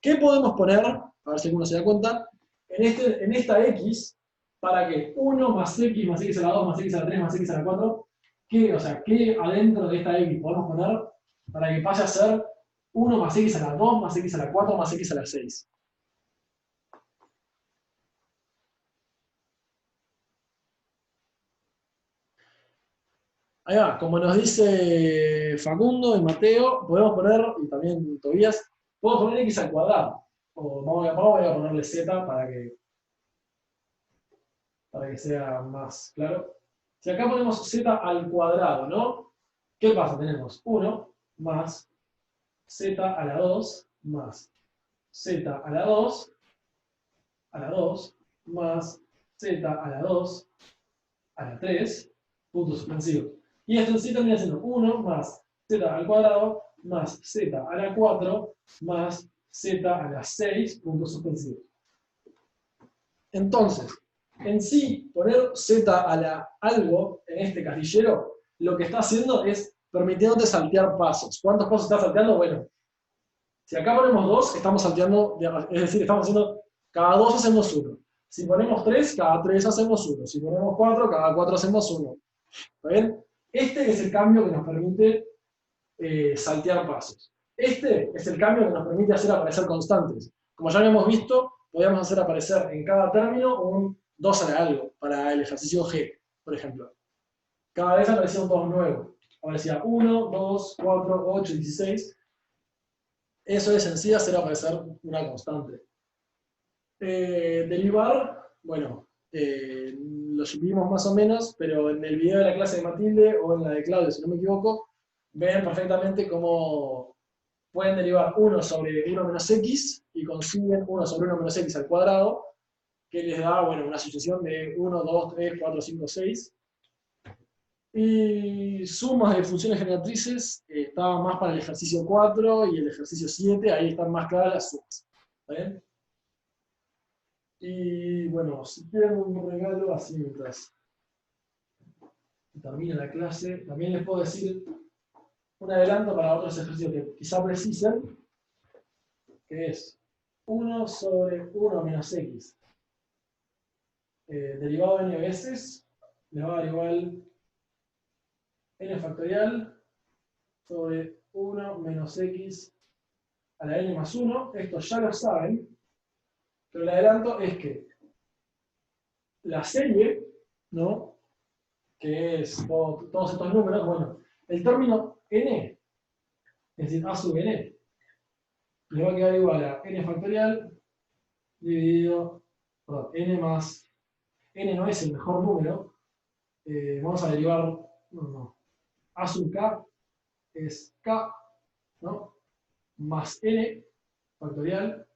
¿Qué podemos poner? A ver si alguno se da cuenta. En esta x, para que 1 más x a la 2, más x a la 3, más x a la 4, ¿qué adentro de esta x podemos poner para que pase a ser 1 más x a la 2, más x a la 4, más x a la 6? Ahí va, como nos dice Facundo y Mateo, podemos poner, y también Tobías, podemos poner x al cuadrado. O voy a ponerle z para que sea más claro. Si acá ponemos z al cuadrado, ¿no? ¿Qué pasa? Tenemos 1 más z a la 2 más z a la 2 más z a la 2 a la 3, puntos suspensivos. Y esto en sí termina siendo 1 más z al cuadrado más z a la 4 más z a la 6, puntos suspensivos. Entonces, en sí, poner z a la algo en este casillero, lo que está haciendo es permitiéndote saltear pasos. ¿Cuántos pasos estás salteando? Bueno, si acá ponemos 2, estamos salteando, es decir, estamos haciendo, cada 2 hacemos 1. Si ponemos 3, cada 3 hacemos 1. Si ponemos 4, cada 4 hacemos 1. ¿Está bien? Este es el cambio que nos permite saltear pasos. Este es el cambio que nos permite hacer aparecer constantes. Como ya habíamos visto, podíamos hacer aparecer en cada término un 2 a la algo, para el ejercicio G, por ejemplo. Cada vez aparecía un 2 nuevo. Aparecía 1, 2, 4, 8, 16. Eso es en sí hacer aparecer una constante. Derivar, bueno, lo vimos más o menos, pero en el video de la clase de Matilde o en la de Claudio, si no me equivoco, ven perfectamente cómo pueden derivar 1 sobre 1 menos x y consiguen 1 sobre 1 menos x al cuadrado, que les da, bueno, una sucesión de 1, 2, 3, 4, 5, 6. Y sumas de funciones generatrices está más para el ejercicio 4 y el ejercicio 7, ahí están más claras las sumas. ¿Está bien? Y bueno, si quieren un regalo así mientras termine la clase, también les puedo decir un adelanto para otros ejercicios que quizá precisen, que es 1 sobre 1 menos x derivado de n veces, le va a dar igual n factorial sobre 1 menos x a la n más 1. Esto ya lo saben, pero el adelanto es que la serie, ¿no? Que es todos estos números, bueno, el término n, es decir, a sub n, le va a quedar igual a n factorial dividido, perdón, n más, n no es el mejor número, vamos a derivar, no, a sub k es k, ¿no? Más n factorial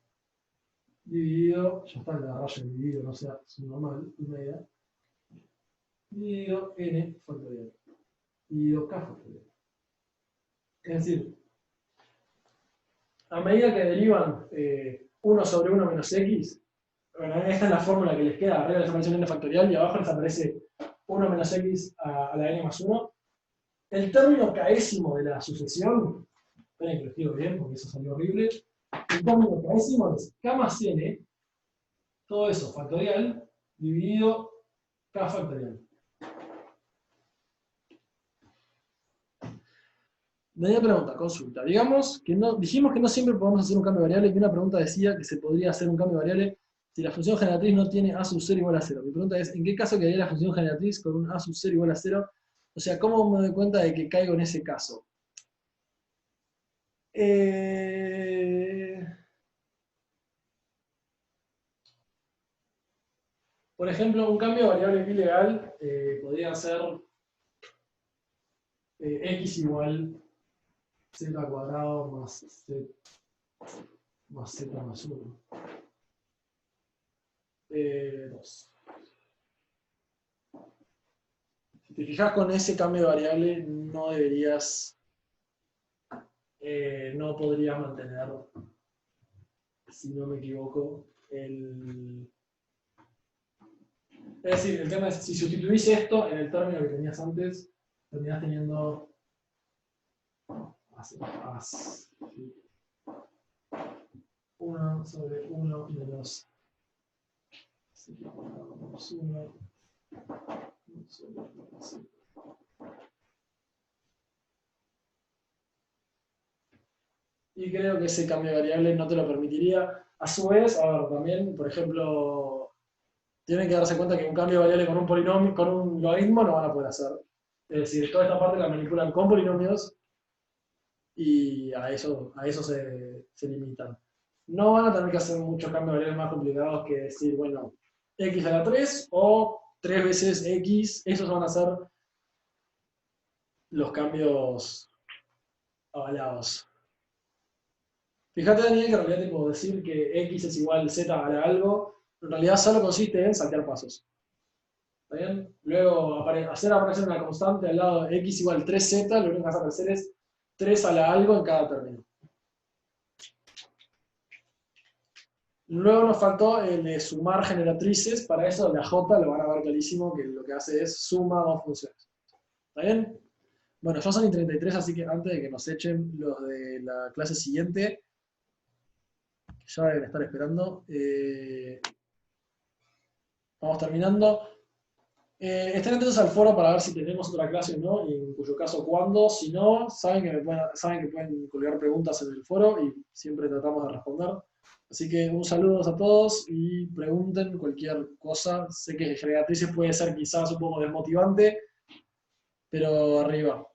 dividido, ya está la raya dividido, no sea normal, media, dividido n factorial, dividido k factorial. Es decir, a medida que derivan 1 sobre 1 menos x, bueno, esta es la fórmula que les queda, arriba les aparece n factorial y abajo les aparece 1 menos x a la n más 1. El término késimo de la sucesión, esperen que lo escribo bien porque eso salió horrible, el término késimo es k más n, todo eso factorial, dividido k factorial. Media pregunta, consulta. Digamos que no, dijimos que no siempre podemos hacer un cambio de variable, que una pregunta decía que se podría hacer un cambio de variable si la función generatriz no tiene a sub 0 igual a 0. Mi pregunta es, ¿en qué caso quedaría la función generatriz con un a sub 0 igual a 0? O sea, ¿cómo me doy cuenta de que caigo en ese caso? Por ejemplo, un cambio de variable ilegal podría ser x igual z cuadrado más z más 1. 2. Si te fijas con ese cambio de variable, no deberías, no podrías mantener, si no me equivoco, el... Es decir, el tema es, si sustituís esto en el término que tenías antes, terminás teniendo 1 sobre 1 menos 1 sobre 1. Y creo que ese cambio de variable no te lo permitiría. A su vez, a ver, también, por ejemplo, tienen que darse cuenta que un cambio de variable con un polinomio, con un logaritmo no van a poder hacer. Es decir, toda esta parte la manipulan con polinomios y a eso se limitan. No van a tener que hacer muchos cambios de variables más complicados que decir, bueno, x a la 3 o 3 veces x, esos van a ser los cambios avalados. Fíjate, Daniel, que en realidad te puedo decir que x es igual z a algo, en realidad solo consiste en saltear pasos. ¿Está bien? Luego hacer aparecer una constante al lado de x igual 3z, lo único que vas a aparecer es 3 a la algo en cada término. Luego nos faltó el de sumar generatrices, para eso la j lo van a ver clarísimo, que lo que hace es suma dos funciones. ¿Está bien? Bueno, ya son y 33, así que antes de que nos echen los de la clase siguiente, ya deben estar esperando, vamos terminando. Estén atentos al foro para ver si tenemos otra clase o no, y en cuyo caso cuándo. Si no, saben que pueden colgar preguntas en el foro y siempre tratamos de responder. Así que un saludo a todos y pregunten cualquier cosa. Sé que generatrices puede ser quizás un poco desmotivante, pero arriba.